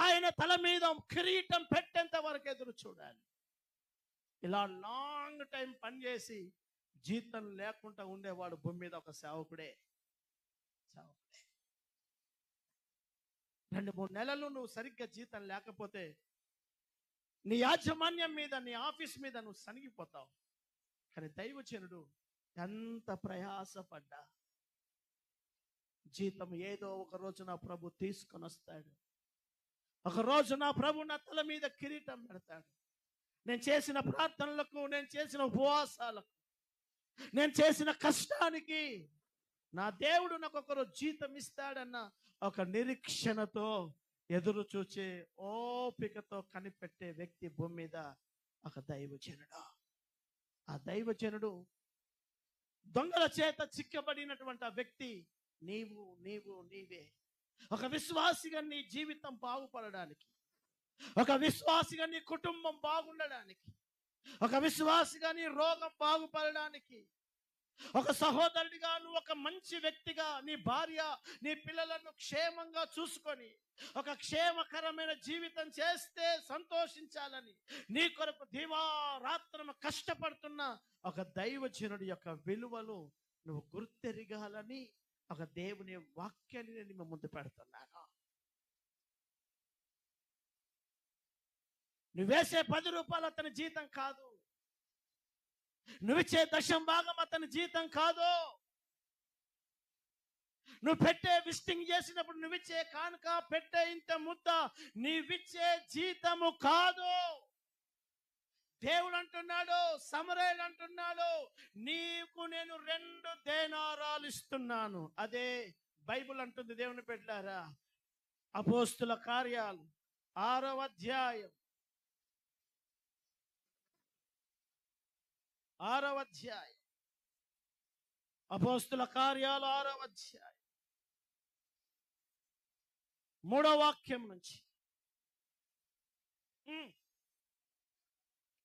ఆయన తల మీద కిరీటం పెట్టేంత వరకు ఎదురు చూడాలి. ఇలా లాంగ్ టైం పనిచేసి జీతం లేకుండా ఉండేవాడు భూమి మీద ఒక సేవకుడే. 2-3 నెలలు నువ్వు సరిగ్గా జీతం లేకపోతే నీ యాజమాన్యం మీద, నీ ఆఫీస్ మీద నువ్వు సనిగిపోతావు. కానీ దైవజనుడు ఎంత ప్రయాసపడ్డా జీతం ఏదో ఒక రోజు నా ప్రభు తీసుకొని వస్తాడు. ఒక రోజు నా ప్రభు నా తల మీద కిరీటం పెడతాడు. నేను చేసిన ప్రార్థనలకు, నేను చేసిన ఉపవాసాలకు, నేను చేసిన కష్టానికి నా దేవుడు నాకు ఒకరోజు జీతం ఇస్తాడన్న ఒక నిరీక్షణతో ఎదురు చూచే ఓపికతో కనిపెట్టే వ్యక్తి భూమి మీద ఒక దైవజనుడు. ఆ దైవజనుడు దొంగల చేత చిక్కబడినటువంటి ఆ వ్యక్తి నీవే. ఒక విశ్వాసిగా నీ జీవితం బాగుపడడానికి, ఒక విశ్వాసిగా నీ కుటుంబం బాగుండడానికి, ఒక విశ్వాసిగా నీ రోగం బాగుపడడానికి, ఒక సహోదరుడిగా నువ్వు ఒక మంచి వ్యక్తిగా నీ భార్య, నీ పిల్లలను క్షేమంగా చూసుకొని ఒక క్షేమకరమైన జీవితం చేస్తే సంతోషించాలని నీ కొరకు దివారాత్రము కష్టపడుతున్న ఒక దైవజనుడి యొక్క విలువలు నువ్వు గుర్తెరగాలని ఒక దేవుని వాక్యాన్ని నేను మీ ముందు పెడుతున్నాను. నువ్వు వేసే 10 రూపాయలు అతని జీతం కాదు. నువ్విచ్చే దశం భాగం అతని జీతం కాదు. నువ్వు పెట్టే విజిటింగ్ చేసినప్పుడు నువ్విచ్చే కానుక, పెట్టే ఇంత ముద్ద నీవిచ్చే జీతము కాదు. దేవుడు అంటున్నాడు, సమరయుడు అంటున్నాడు, నీకు నేను 2 దేనారాలు ఇస్తున్నాను. అదే బైబిల్ అంటుంది. దేవుని పెట్టారా, అపోస్తుల కార్యాలు 6వ అధ్యాయం 6వ అధ్యాయం అపోస్తుల కార్యాలు 6వ అధ్యాయం 3వ వాక్యం నుంచి,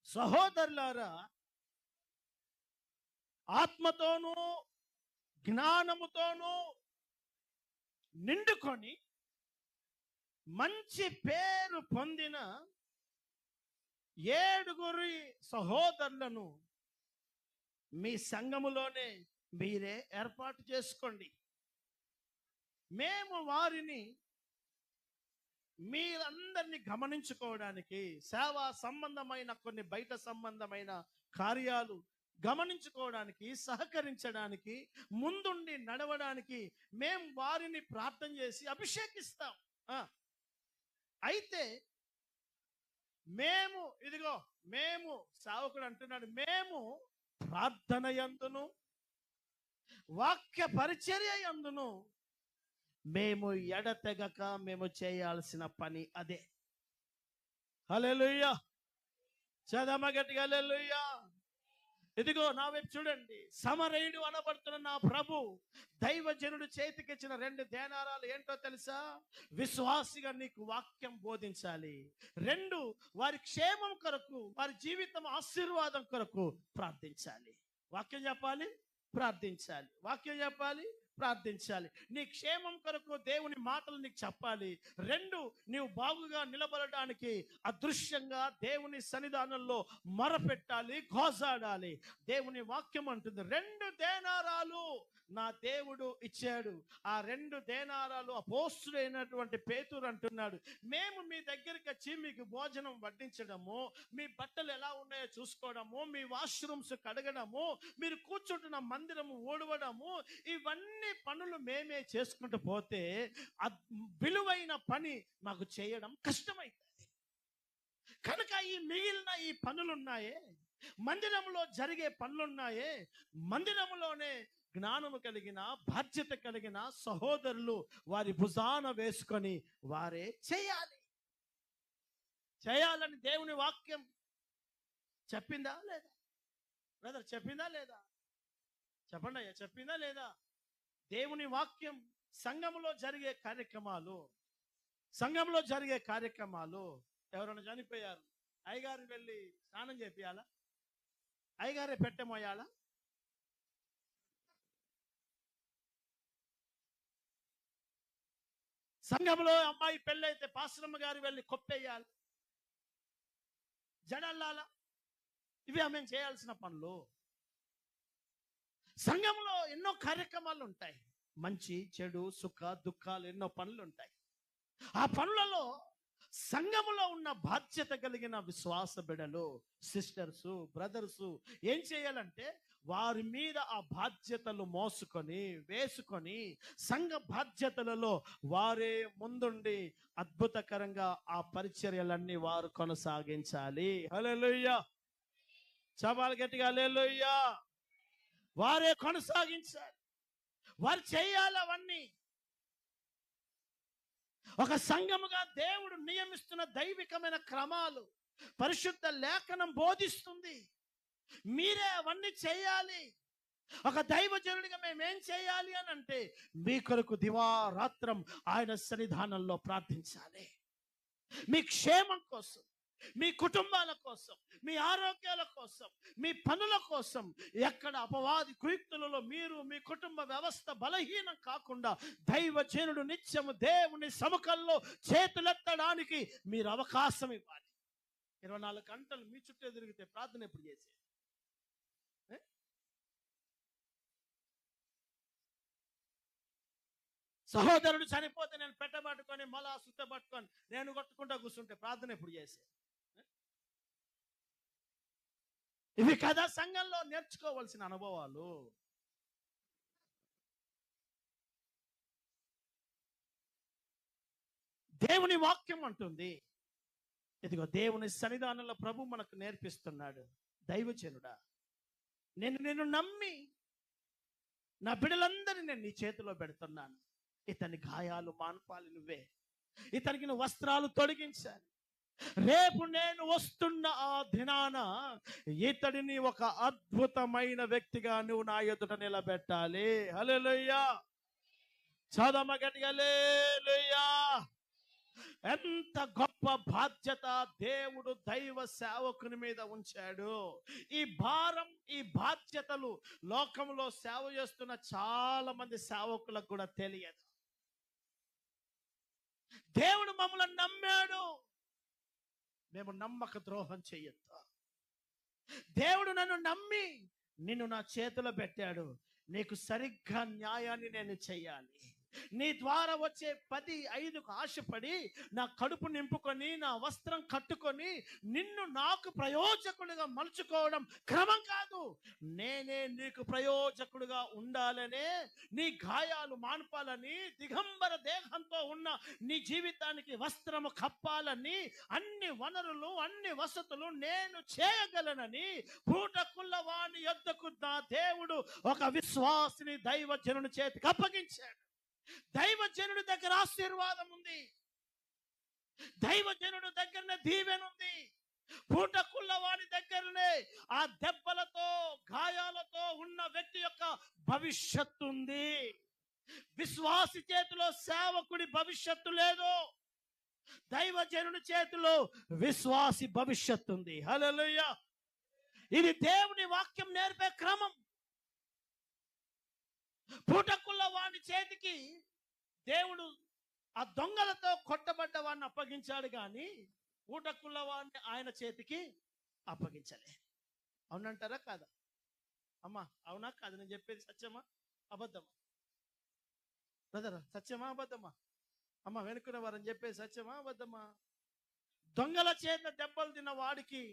సహోదరులారా, ఆత్మతోనూ జ్ఞానముతోనూ నిండుకొని మంచి పేరు పొందిన 7 సహోదరులను మీ సంఘములోనే మీరే ఏర్పాటు చేసుకోండి. మేము వారిని మీరందరినీ గమనించుకోవడానికి, సేవా సంబంధమైన కొన్ని బయట సంబంధమైన కార్యాలు గమనించుకోవడానికి, సహకరించడానికి, ముందుండి నడవడానికి మేము వారిని ప్రార్థన చేసి అభిషేకిస్తాం. అయితే మేము సేవకుడు అంటున్నాడు, మేము ప్రార్థన యందును వాక్య పరిచర్య యందును మేము ఎడతెగక మేము చేయాల్సిన పని అదే. హల్లెలూయా. చదమ గట్టిగా హల్లెలూయా. ఇదిగో నా వైపు చూడండి. సమరయుడు అనబడుతున్న నా ప్రభు దైవజనుడు చేతికిచ్చిన 2 దేనారాలు ఏంటో తెలుసా? విశ్వాసిగా నీకు వాక్యం బోధించాలి. 2, వారి క్షేమం కొరకు, వారి జీవితం ఆశీర్వాదం కొరకు ప్రార్థించాలి. వాక్యం చెప్పాలి, ప్రార్థించాలి. వాక్యం చెప్పాలి, ప్రార్థించాలి. నీ క్షేమం కొరకు దేవుని మాటలు నీకు చెప్పాలి. 2, నీవు బాగుగా నిలబడడానికి అదృశ్యంగా దేవుని సన్నిధానంలో మొరపెట్టాలి, గోజాడాలి. దేవుని వాక్యం అంటుంది, 2 దేనారాలు నా దేవుడు ఇచ్చాడు. ఆ 2 దేనారాలు అపోస్తుడైనటువంటి పేతురు అంటున్నాడు, మేము మీ దగ్గరికి వచ్చి మీకు భోజనం వడ్డించడము, మీ బట్టలు ఎలా ఉన్నాయో చూసుకోవడము, మీ వాష్రూమ్స్ కడగడము, మీరు కూర్చుంటున్న మందిరము ఊడవడము, ఇవన్నీ పనులు మేమే చేసుకుంటూ పోతే విలువైన పని మాకు చేయడం కష్టమైంది. కనుక ఈ మిగిలిన ఈ పనులున్నాయే, మందిరంలో జరిగే పనులున్నాయే, మందిరంలోనే జ్ఞానము కలిగిన, బాధ్యత కలిగిన సహోదరులు వారి భుజాన వేసుకొని వారే చేయాలని దేవుని వాక్యం చెప్పిందా లేదా? బ్రదర్ చెప్పిందా లేదా? చెప్పండి అయ్యా, చెప్పిందా లేదా? దేవుని వాక్యం సంఘంలో జరిగే కార్యక్రమాలు ఎవరైనా చనిపోయారు, అయ్యగారిని వెళ్ళి స్నానం చేపియాలా? అయ్యగారే పెట్టమోయాలా? సంఘంలో అమ్మాయి పెళ్ళైతే పాస్టరమ్మ గారు వెళ్ళి కొప్పేయాలి, జడల్లాలా? ఇవి ఆమె చేయాల్సిన పనులు. సంఘంలో ఎన్నో కార్యక్రమాలు ఉంటాయి. మంచి, చెడు, సుఖ, దుఃఖాలు, ఎన్నో పనులు ఉంటాయి. ఆ పనులలో సంఘములో ఉన్న బాధ్యత కలిగిన విశ్వాస బిడ్డలు, సిస్టర్స్, బ్రదర్స్ ఏం చేయాలంటే వారి మీద ఆ బాధ్యతలు వేసుకొని సంఘ బాధ్యతలలో వారే ముందుండి అద్భుతకరంగా ఆ పరిచర్యలన్నీ వారు కొనసాగించాలి. హల్లెలూయా. చపాలు గట్టిగా హల్లెలూయా. వారే కొనసాగించాలి, వారు చేయాలి. అవన్నీ ఒక సంఘముగా దేవుడు నియమిస్తున్న దైవికమైన క్రమాలు పరిశుద్ధ లేఖనం బోధిస్తుంది. మీరే అవన్నీ చేయాలి. ఒక దైవజనుడిగా మేమేం చేయాలి అని అంటే, మీ కొరకు దివారాత్రం ఆయన సన్నిధానంలో ప్రార్థించాలి. మీ క్షేమం కోసం, మీ కుటుంబాల కోసం, మీ ఆరోగ్యాల కోసం, మీ పనుల కోసం, ఎక్కడ అపవాది కుయుక్తులలో మీరు మీ కుటుంబ వ్యవస్థ బలహీనం కాకుండా దైవజనుడు నిత్యము దేవుని సముఖంలో చేతులెత్తడానికి మీరు అవకాశం ఇవ్వాలి. 24 గంటలు మీ చుట్టూ తిరిగితే ప్రార్థన ఎప్పుడు చేసేది? సహోదరుడు చనిపోతే నేను పెట్టబట్టుకొని మళ్ళా సుత్తబట్టుకొని నేను కొట్టుకుంటా కూర్చుంటే ప్రార్థన ఎప్పుడు చేసేది? ఇవి కదా సంఘంలో నేర్చుకోవాల్సిన అనుభవాలు. దేవుని వాక్యం అంటుంది, ఇదిగో దేవుని సన్నిధానంలో ప్రభు మనకు నేర్పిస్తున్నాడు, దైవజనుడా నిన్ను నమ్మి నా బిడ్డలందరినీ నేను నీ చేతిలో పెడుతున్నాను. ఇతని గాయాలు మాన్పాలి నువ్వే, ఇతనికి నువ్వు వస్త్రాలు తొడిగించాలి. రేపు నేను వస్తున్న ఆ దినాన ఇతడిని ఒక అద్భుతమైన వ్యక్తిగా నువ్వు నా ఎదుట నిలబెట్టాలి. హల్లెలూయా. చదమ గట్టిగా హల్లెలూయా. ఎంత గొప్ప బాధ్యత దేవుడు దైవ సేవకుని మీద ఉంచాడు. ఈ భారం, ఈ బాధ్యతలు లోకంలో సేవ చేస్తున్న చాలా మంది సేవకులకు కూడా తెలియదు. దేవుడు మమ్మల్ని నమ్మాడు, మేము నమ్మక ద్రోహం చెయ్యొద్దు. దేవుడు నన్ను నమ్మి నిన్ను నా చేతిలో పెట్టాడు, నీకు సరిగ్గా న్యాయాన్ని నేను చెయ్యాలి. నీ ద్వారా వచ్చే 10-5కు ఆశపడి నా కడుపు నింపుకొని నా వస్త్రం కట్టుకొని నిన్ను నాకు ప్రయోజకుడిగా మలుచుకోవడం క్రమం కాదు. నేనే నీకు ప్రయోజకుడిగా ఉండాలనే నీ గాయాలు మాన్పాలని, దిగంబర దేహంతో ఉన్న నీ జీవితానికి వస్త్రము కప్పాలని, అన్ని వనరులు అన్ని వసతులు నేను చేయగలనని పూటకుల్లవాని యొద్దకు నా దేవుడు ఒక విశ్వాసిని దైవజనుని చేతికి అప్పగించాడు. దైవజనుడి దగ్గర ఆశీర్వాదం ఉంది, దైవజనుడి దగ్గరనే దీవెనుంది. పూటకుల్లవాని దగ్గరనే ఆ దెబ్బలతో గాయాలతో ఉన్న వ్యక్తి యొక్క భవిష్యత్తు ఉంది. విశ్వాసి చేతిలో సేవకుడి భవిష్యత్తు లేదు, దైవజనుడి చేతిలో విశ్వాసి భవిష్యత్తు ఉంది. హల్లెలూయా. ఇది దేవుని వాక్యం నేర్పే క్రమం. పూటకుల్ల వాని చేతికి దేవుడు ఆ దొంగలతో కొట్టబడ్డ వాడిని అప్పగించాడు, కానీ పూటకుల్ల వాడిని ఆయన చేతికి అప్పగించలే. అవునంటారా కాదా? అమ్మా అవునా కాదు? నేను చెప్పేది సత్యమా అబద్ధమా? బ్రదర్ సత్యమా అబద్ధమా? అమ్మ వెనుకున్న వారని చెప్పేది సత్యమా అబద్ధమా? దొంగల చేత దెబ్బలు తిన్న వాడికి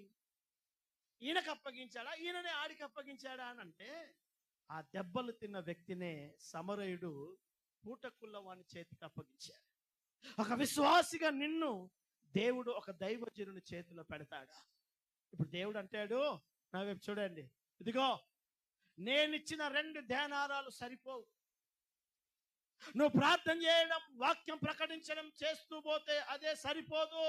ఈయనకు అప్పగించాడా, ఈయననే ఆడికి అప్పగించాడా అని అంటే, ఆ దెబ్బలు తిన్న వ్యక్తినే సమరయుడు పూటకుల్ల వాని చేతికి అప్పగించాడు. ఒక విశ్వాసిగా నిన్ను దేవుడు ఒక దైవజనుని చేతిలో పెడతాడా? ఇప్పుడు దేవుడు అంటాడు, నా వైపు చూడండి, ఇదిగో నేనిచ్చిన 2 ధ్యానారాలు సరిపోవు. నువ్వు ప్రార్థన చేయడం, వాక్యం ప్రకటించడం చేస్తూ పోతే అదే సరిపోదు.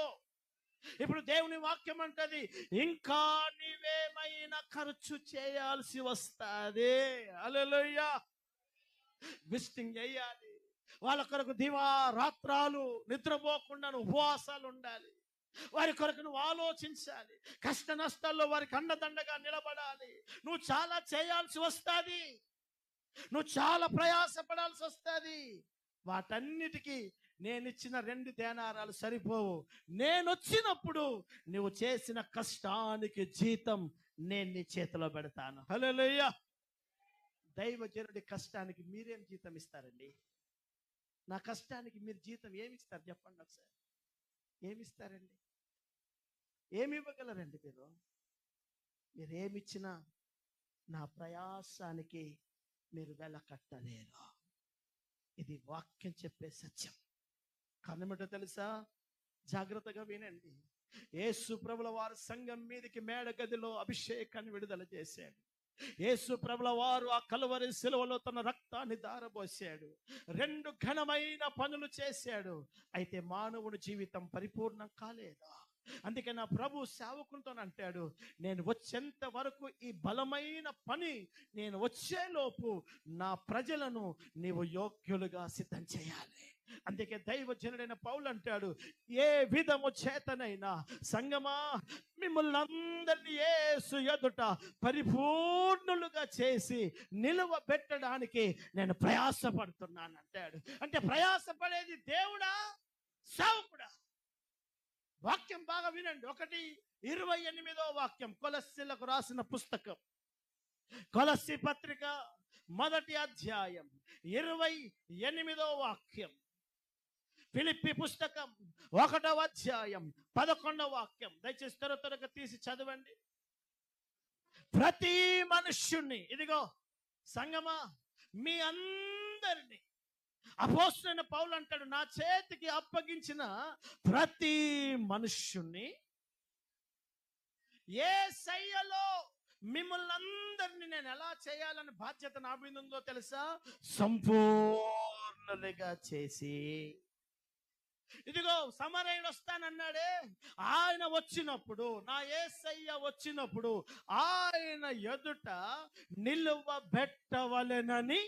ఇప్పుడు దేవుని వాక్యం అంటది, ఇంకా నీవేమైనా ఖర్చు చేయాల్సి వస్తుంది. హల్లెలూయా. విజిటింగ్ చేయాలి, వాళ్ళ కొరకు దివా రాత్రాలు నిద్రపోకుండా ఉపవాసాలు ఉండాలి, వారి కొరకు నువ్వు ఆలోచించాలి, కష్ట నష్టాల్లో వారికి అండదండగా నిలబడాలి. నువ్వు చాలా చేయాల్సి వస్తుంది, నువ్వు చాలా ప్రయాసపడాల్సి వస్తుంది. వాటన్నిటికీ నేనిచ్చిన 2 దేనారాలు సరిపోవు. నేను వచ్చినప్పుడు నువ్వు చేసిన కష్టానికి జీతం నేను నీ చేతిలో పెడతాను. హల్లెలూయా. దైవజనుడి కష్టానికి మీరేం జీతం ఇస్తారండి? నా కష్టానికి మీరు జీతం ఏమి ఇస్తారు చెప్పండి ఒకసారి. ఏమిస్తారండి? ఏమి ఇవ్వగలరండి? మీరు ఏమిచ్చినా నా ప్రయాసానికి మీరు వెల కట్టలేరు. ఇది వాక్యం చెప్పే సత్యం. కారణమేంటో తెలుసా? జాగ్రత్తగా వినండి. యేసు ప్రభుల వారు సంఘం మీదకి మేడ గదిలో అభిషేకాన్ని విడుదల చేశాడు. యేసు ప్రభుల వారు ఆ కలువరి శిలువలో తన రక్తాన్ని ధారపోసాడు. 2 ఘనమైన పనులు చేశాడు. అయితే మానవుని జీవితం పరిపూర్ణం కాలేదా? అందుకే నా ప్రభు సేవకునితో అంటాడు, నేను వచ్చేంత వరకు ఈ బలమైన పని నేను వచ్చేలోపు నా ప్రజలను నీవు యోగ్యులుగా సిద్ధం చేయాలి. అందుకే దైవజనుడైన పౌలు అంటాడు, ఏ విధము చేతనైనా సంగమా మిమ్మల్ని అందరినీ యేసు ఎదుట పరిపూర్ణులుగా చేసి నిలువబెట్టడానికి నేను ప్రయాసపడుతున్నాను అంటాడు. అంటే ప్రయాసపడేది దేవుడా సేవకుడా? వాక్యం బాగా వినండి. 1:28 వాక్యం, కొలస్సీలకు రాసిన పుస్తకం, కొలస్సీ పత్రిక 1వ అధ్యాయం 28 వాక్యం, ఫిలిప్పీ పుస్తకం 1వ అధ్యాయం 11వ వాక్యం. దయచేసి త్వరగా తీసి చదవండి. ప్రతి మనుష్యుణ్ణి, ఇదిగో సంగమా, మీ అందరినీ అపోస్తలుడైన పౌలు అంటాడు, నా చేతికి అప్పగించిన ప్రతి మనుష్యుణ్ణి యేసయ్యలో మిమ్మల్ని అందరినీ నేను ఎలా చేయాలని బాధ్యత నా మీద ఉందో తెలుసా? సంపూర్ణులుగా చేసి. ఇదిగో సమరయుడు వస్తానన్నాడే, ఆయన వచ్చినప్పుడు, నా యేసయ్య వచ్చినప్పుడు ఆయన ఎదుట నిలువబెట్టవలెనని.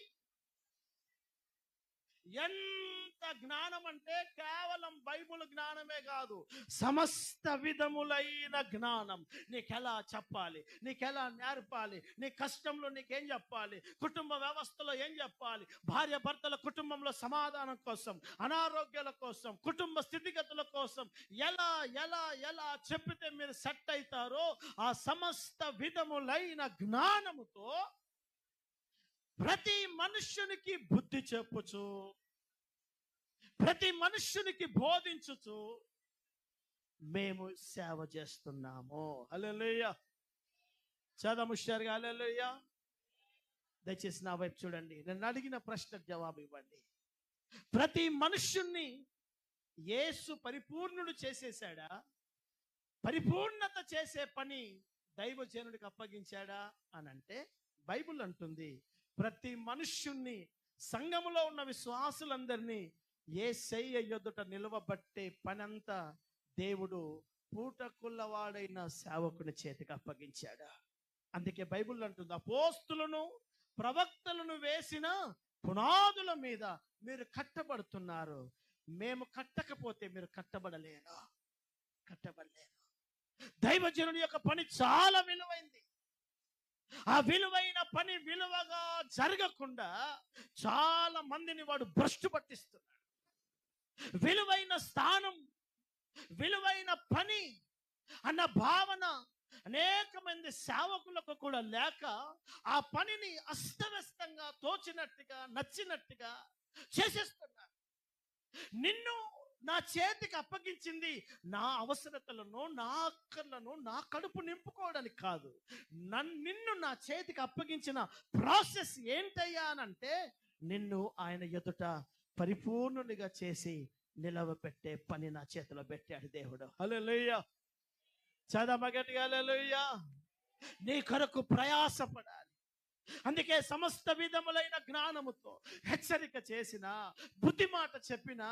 ఎంత జ్ఞానం అంటే కేవలం బైబుల్ జ్ఞానమే కాదు, సమస్త విధములైన జ్ఞానం. నీకెలా చెప్పాలి, నీకెలా నేర్పాలి, నీ కష్టంలో నీకేం చెప్పాలి, కుటుంబ వ్యవస్థలో ఏం చెప్పాలి, భార్య భర్తల కుటుంబంలో సమాధానం కోసం, అనారోగ్యాల కోసం, కుటుంబ స్థితిగతుల కోసం ఎలా ఎలా ఎలా చెప్పితే మీరు సెట్ అవుతారో ఆ సమస్త విధములైన జ్ఞానముతో ప్రతి మనుష్యునికి బుద్ధి చెప్పుచు, ప్రతి మనుష్యునికి బోధించుచు మేము సేవ చేస్తున్నాము. హల్లెలూయా. చదవము షేర్గా హల్లెలూయా. దయచేసి నా వైపు చూడండి, నేను అడిగిన ప్రశ్నకు జవాబు ఇవ్వండి. ప్రతి మనుష్యుణ్ణి యేసు పరిపూర్ణుడు చేసేసాడా? పరిపూర్ణత చేసే పని దైవజనుడికి అప్పగించాడా అని అంటే బైబిల్ అంటుంది, ప్రతి మనుష్యుణ్ణి, సంఘములో ఉన్న విశ్వాసులందరినీ యేసయ్య ఎదుట నిలవబట్టే పనంతా దేవుడు పూటకుల్లవాడైన సేవకుని చేతికి అప్పగించాడు. అందుకే బైబిల్ అంటుంది, అపోస్తులను ప్రవక్తలను వేసిన పునాదుల మీద మీరు కట్టబడుతున్నారు, మేము కట్టకపోతే మీరు కట్టబడలేరు. దైవజనుడి యొక్క పని చాలా విలువైంది. ఆ విలువైన పని విలువగా జరగకుండా చాలా మందిని వాడు భ్రష్టు పట్టిస్తున్నాడు. విలువైన స్థానం, విలువైన పని అన్న భావన అనేక మంది సేవకులకు కూడా లేక ఆ పనిని అస్తవ్యస్తంగా, తోచినట్టుగా, నచ్చినట్టుగా చేసేస్తున్నారు. నిన్ను నా చేతికి అప్పగించింది నా అవసరతలను, నా అక్కర్లను, నా కడుపు నింపుకోవడానికి కాదు. నిన్ను నా చేతికి అప్పగించిన ప్రాసెస్ ఏంటయ్యా అనంటే నిన్ను ఆయన ఎదుట పరిపూర్ణునిగా చేసి నిలవబెట్టే పని నా చేతిలో పెట్టాడు దేవుడు. హల్లెలూయా. చదవగట్టిగా హల్లెలూయా. నీ కొరకు ప్రయాసపడాలి. అందుకే సమస్త విధములైన జ్ఞానముతో హెచ్చరిక చేసిన, బుద్ధి మాట చెప్పిన,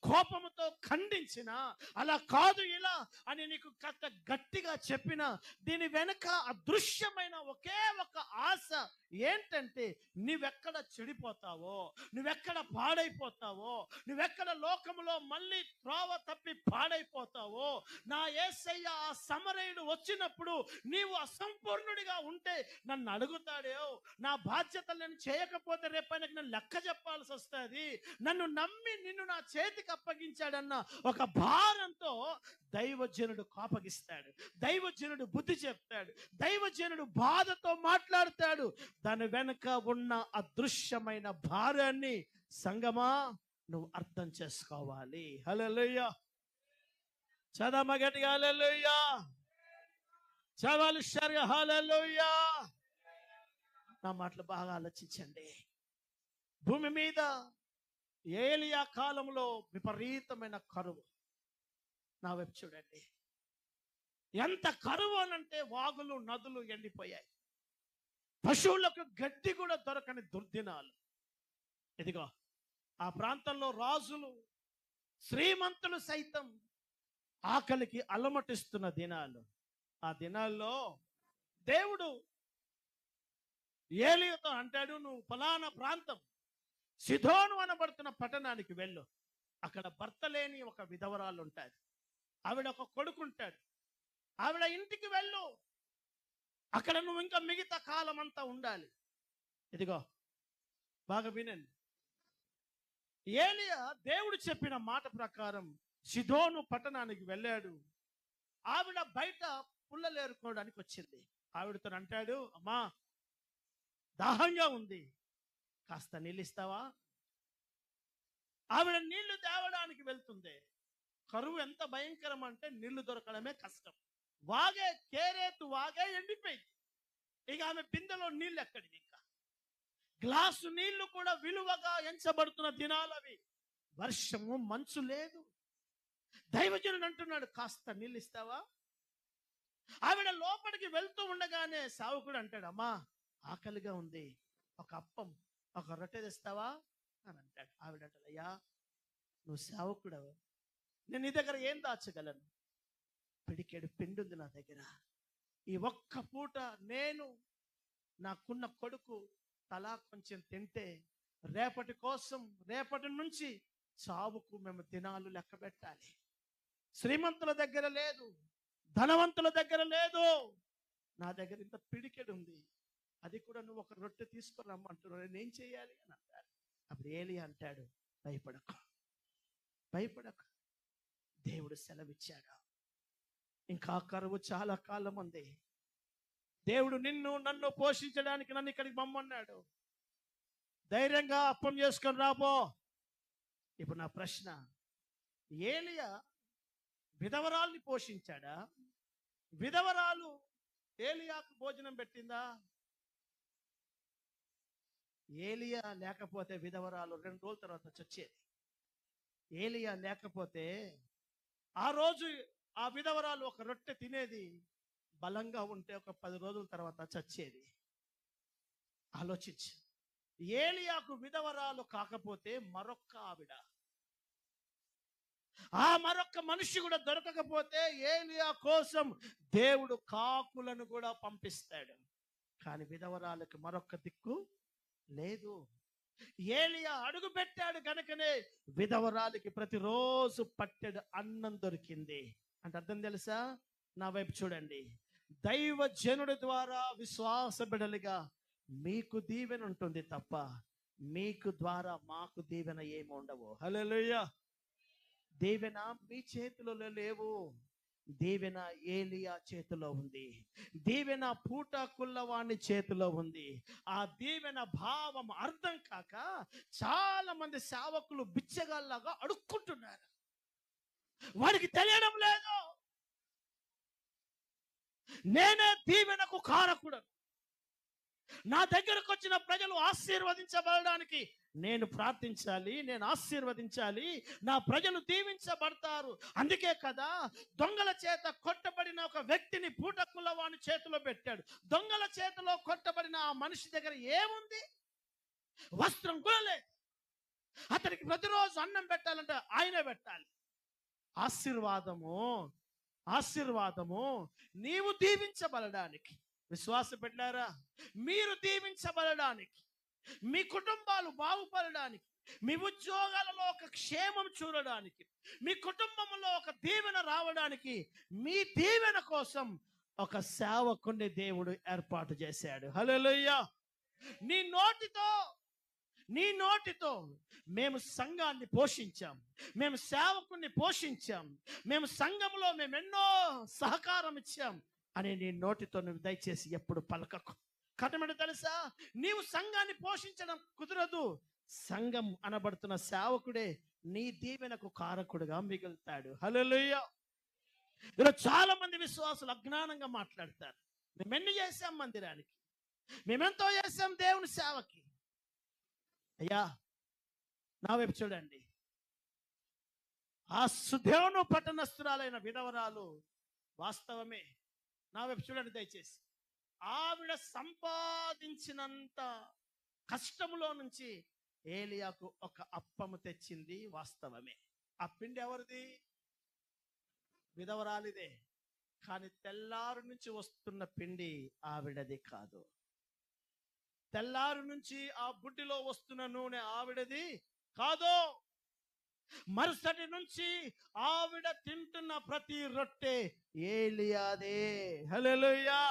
కోపముతో ఖండించిన, అలా కాదు ఇలా అని నీకు గట్టిగా చెప్పిన, దీని వెనక అదృశ్యమైన ఒకే ఒక ఆశ ఏంటంటే నువ్వెక్కడ చెడిపోతావో, నువ్వెక్కడ పాడైపోతావో, నువ్వెక్కడ లోకములో మళ్ళీ త్రోవ తప్పి పాడైపోతావో. నా యేసయ్య ఆ సమరయుడు వచ్చినప్పుడు నీవు అసంపూర్ణుడిగా ఉంటే నన్ను అడుగుతాడో, నా బాధ్యతలు నేను చేయకపోతే రేపైనా నేను లెక్క చెప్పాల్సి వస్తుంది. నన్ను నమ్మి నిన్ను నా చేతికి అప్పగించాడన్న ఒక భారంతో దైవజనుడు కోపగిస్తాడు, దైవజనుడు బుద్ధి చెప్తాడు, దైవజనుడు బాధతో మాట్లాడతాడు. దాని వెనుక ఉన్న అదృశ్యమైన భారాన్ని సంగమా నువ్వు అర్థం చేసుకోవాలి. హల్లెలూయా. చదవగట్టిగా హల్లెలూయా. చదవాలి షర్గా హల్లెలూయా. నా మాటలు బాగా ఆలోచించండి. భూమి మీద ఏలియా కాలంలో విపరీతమైన కరువు. నా వైపు చూడండి, ఎంత కరువు అనంటే వాగులు, నదులు ఎండిపోయాయి. పశువులకు గడ్డి కూడా దొరకని దుర్దినాలు. ఇదిగో ఆ ప్రాంతంలో రాజులు, శ్రీమంతులు సైతం ఆకలికి అలమటిస్తున్న దినాలు. ఆ దినాల్లో దేవుడు ఏలియాతో అంటాడు, నువ్వు ఫలానా ప్రాంతం సిదోను అనబడుతున్న పట్టణానికి వెళ్ళు. అక్కడ భర్త లేని ఒక విధవరాలు ఉంటుంది, ఆవిడ ఒక కొడుకుంటాడు, ఆవిడ ఇంటికి వెళ్ళు. అక్కడ నువ్వు ఇంకా మిగతా కాలం అంతా ఉండాలి. ఇదిగో బాగా వినండి. ఏలియా దేవుడు చెప్పిన మాట ప్రకారం సిదోను పట్టణానికి వెళ్ళాడు. ఆవిడ బయట పుల్లలేరుకోవడానికి వచ్చింది. ఆవిడతో అంటాడు, అమ్మా దాహంగా ఉంది, కాస్త నీళ్ళు ఇస్తావా? ఆవిడ నీళ్లు తేవడానికి వెళ్తుంది. కరువు ఎంత భయంకరం అంటే నీళ్లు దొరకడమే కష్టం. వాగే, కేరేతు వాగే ఎండిపోయింది. ఇక ఆమె బిందెలో నీళ్ళు ఎక్కడివి, ఇంకా గ్లాసు నీళ్లు కూడా విలువగా ఎంచబడుతున్న దినాలు అవి. వర్షము మంచు లేదు. దైవజనుడు అంటున్నాడు, కాస్త నీళ్ళు ఇస్తావా? ఆవిడ లోపలికి వెళ్తూ ఉండగానే సావుకుడు అంటాడు, అమ్మా ఆకలిగా ఉంది, ఒక అప్పం ఒక రొట్టె తెస్తావా అని అంటాడు. ఆవిడ అంటాడు, అయ్యా నువ్వు సేవకుడవు, నేను నీ దగ్గర ఏం దాచగలను? పిడికెడు పిండి ఉంది నా దగ్గర, ఈ ఒక్క పూట నేను నాకున్న కొడుకు తలా కొంచెం తింటే రేపటి కోసం, రేపటి నుంచి చావుకు మేము దినాలు లెక్క పెట్టాలి. శ్రీమంతుల దగ్గర లేదు, ధనవంతుల దగ్గర లేదు, నా దగ్గర ఇంత పిడికెడు ఉంది, అది కూడా నువ్వు ఒక రొట్టె తీసుకురమ్మంటున్నావు, నేనేం చేయాలి అని అంటాడు. అప్పుడు ఏలియా అంటాడు, భయపడకు, భయపడకు, దేవుడు సెలవిచ్చాడు. ఇంకా కరువు చాలా కాలం ఉంది. దేవుడు నిన్ను నన్ను పోషించడానికి నన్ను ఇక్కడికి పంపన్నాడు. ధైర్యంగా అప్పం చేసుకొని రాబో. ఇప్పుడు నా ప్రశ్న, ఏలియా విధవరాల్ని పోషించాడా? విధవరాలు ఏలియాకు భోజనం పెట్టిందా? ఏలియా లేకపోతే విధవరాలు 2 రోజుల తర్వాత చచ్చేది. ఏలియా లేకపోతే ఆ రోజు ఆ విధవరాలు ఒక రొట్టె తినేది, బలంగా ఉంటే ఒక 10 రోజుల తర్వాత చచ్చేది. ఆలోచించు. ఏలియాకు విధవరాలు కాకపోతే మరొక్క ఆవిడ, ఆ మరొక్క మనిషి కూడా దొరకకపోతే ఏలియా కోసం దేవుడు కాకులను కూడా పంపిస్తాడు. కానీ విధవరాలకు మరొక్క దిక్కు లేదు. ఏలియా అడుగు పెట్టాడు కనుకనే విధవరాలకి ప్రతిరోజు పట్టెడు అన్నం దొరికింది. అంటే అర్థం తెలుసా? నా వైపు చూడండి. దైవ జనుడి ద్వారా విశ్వాస బిడ్డలుగా మీకు దీవెన ఉంటుంది తప్ప మీకు ద్వారా మాకు దీవెన ఏమి ఉండవు. హల్లెలూయా. దీవెన మీ చేతిలో లేవు, దీవెన ఏలియా చేతిలో ఉంది, దీవెన పూట కుల్లవాణి చేతిలో ఉంది. ఆ దీవెన భావం అర్థం కాక చాలా మంది సేవకులు బిచ్చగాళ్ళగా అడుక్కుంటున్నారు. వాడికి తెలియడం లేదు, నేనే దీవెనకు కారకుడు. నా దగ్గరకు వచ్చిన ప్రజలు ఆశీర్వదించబడడానికి నేను ప్రార్థించాలి, నేను ఆశీర్వదించాలి, నా ప్రజలు దీవించబడతారు. అందుకే కదా దొంగల చేత కొట్టబడిన ఒక వ్యక్తిని పూటకులవాని చేతిలో పెట్టాడు. దొంగల చేతిలో కొట్టబడిన ఆ మనిషి దగ్గర ఏముంది? వస్త్రం కూడా లేదు. అతనికి ప్రతిరోజు అన్నం పెట్టాలంటే ఆయనే పెట్టాలి. ఆశీర్వాదము, ఆశీర్వాదము నీవు దీవించబడడానికి, విశ్వాస పెట్టారా, మీరు దీవించబడడానికి, మీ కుటుంబాలు బాగుపడడానికి, మీ ఉద్యోగాలలో ఒక క్షేమం చూడడానికి, మీ కుటుంబంలో ఒక దీవెన రావడానికి, మీ దీవెన కోసం ఒక సేవకుని దేవుడు ఏర్పాటు చేశాడు. హల్లెలూయా. నీ నోటితో మేము సంఘాన్ని పోషించాం, మేము సేవకుని పోషించాం, మేము సంఘంలో మేము ఎన్నో సహకారం ఇచ్చాం అని నీ నోటితో నువ్వు దయచేసి ఎప్పుడు పలకకు. కథమేంటో తెలుసా? నీవు సంఘాన్ని పోషించడం కుదరదు. సంఘం అనబడుతున్న సేవకుడే నీ దీవెనకు కారకుడుగా మిగులుతాడు. హల్లెలూయా. ఇలా చాలా మంది విశ్వాసులు అజ్ఞానంగా మాట్లాడతారు. మేమెన్ని చేశాం మందిరానికి, మేమెంతో చేశాం దేవుని సేవకి. అయ్యా నా వైపు చూడండి. ఆ సుదేవును పట్టణస్థురాలైన విధవరాలు వాస్తవమే. నా వైపు చూడండి దయచేసి. ఆవిడ సంపాదించినంత కష్టములో నుంచి ఏలియాకు ఒక అప్పము తెచ్చింది వాస్తవమే. ఆ పిండి ఎవరిది? విధవరాలిదే. కానీ తెల్లారు నుంచి వస్తున్న పిండి ఆవిడది కాదు. తెల్లారు నుంచి ఆ బుడ్డిలో వస్తున్న నూనె ఆవిడది కాదు. మరుసటి నుంచి ఆవిడ తింటున్న ప్రతి రొట్టె ఏలియాదే. హల్లెలూయా.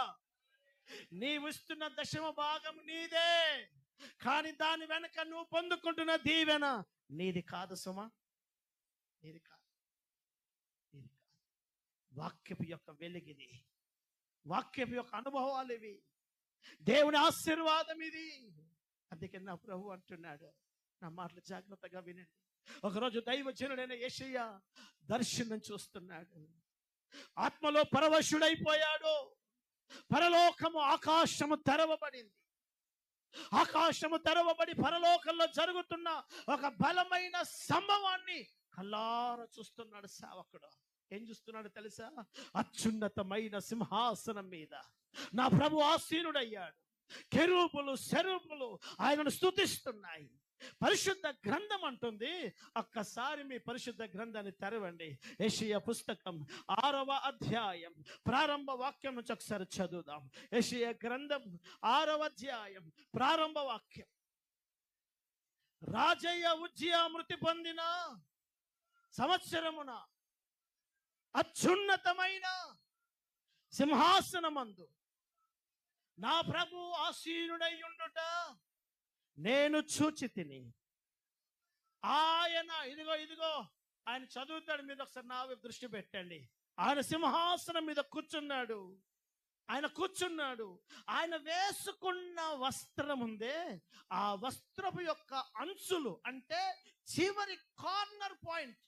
నీవు ఇస్తున్న దశమ భాగం నీదే, కానీ దాని వెనక నువ్వు పొందుకుంటున్న దీవెన నీది కాదు సుమా, నీది కాదు, నీది కాదు. వాక్యపు యొక్క వెలుగిది, వాక్యపు యొక్క అనుభవాలు ఇవి, దేవుని ఆశీర్వాదం ఇది. అందుకే నా ప్రభు అంటున్నాడు, నా మాటలు జాగ్రత్తగా వినండి. ఒకరోజు దైవజనుడైన యేషయ్య దర్శనం చూస్తున్నాడు. ఆత్మలో పరవశుడైపోయాడు. పరలోకము ఆకాశము తెరవబడింది. ఆకాశము తెరవబడి పరలోకంలో జరుగుతున్న ఒక బలమైన సంభవాన్ని కల్లార చూస్తున్నాడు సేవకుడు. ఏం చూస్తున్నాడు తెలుసా? అత్యున్నతమైన సింహాసనం మీద నా ప్రభు ఆసీనుడయ్యాడు. కెరూబులు శరూబులు ఆయనను స్తుతిస్తున్నాయి. పరిశుద్ధ గ్రంథం అంటుంది, ఒక్కసారి మీ పరిశుద్ధ గ్రంథాన్ని తెరవండి. యెషయా పుస్తకం 6వ అధ్యాయం ప్రారంభ వాక్యం నుంచి ఒకసారి చదువుదాం. యెషయా గ్రంథం 6వ అధ్యాయం ప్రారంభ వాక్యం. రాజయ్య ఉజ్జియా మృతి పొందిన సంవత్సరమున అత్యున్నతమైన సింహాసనమందు నా ప్రభు ఆసీనుడై ఉండుట నేను చూచితిని. ఆయన ఇదిగో ఆయన చదువుతాడు. మీద ఒకసారి నా వైపు దృష్టి పెట్టండి. ఆయన సింహాసనం మీద కూర్చున్నాడు. ఆయన వేసుకున్న వస్త్రం ఉందే, ఆ వస్త్రపు యొక్క అంచులు అంటే చివరి కార్నర్ పాయింట్,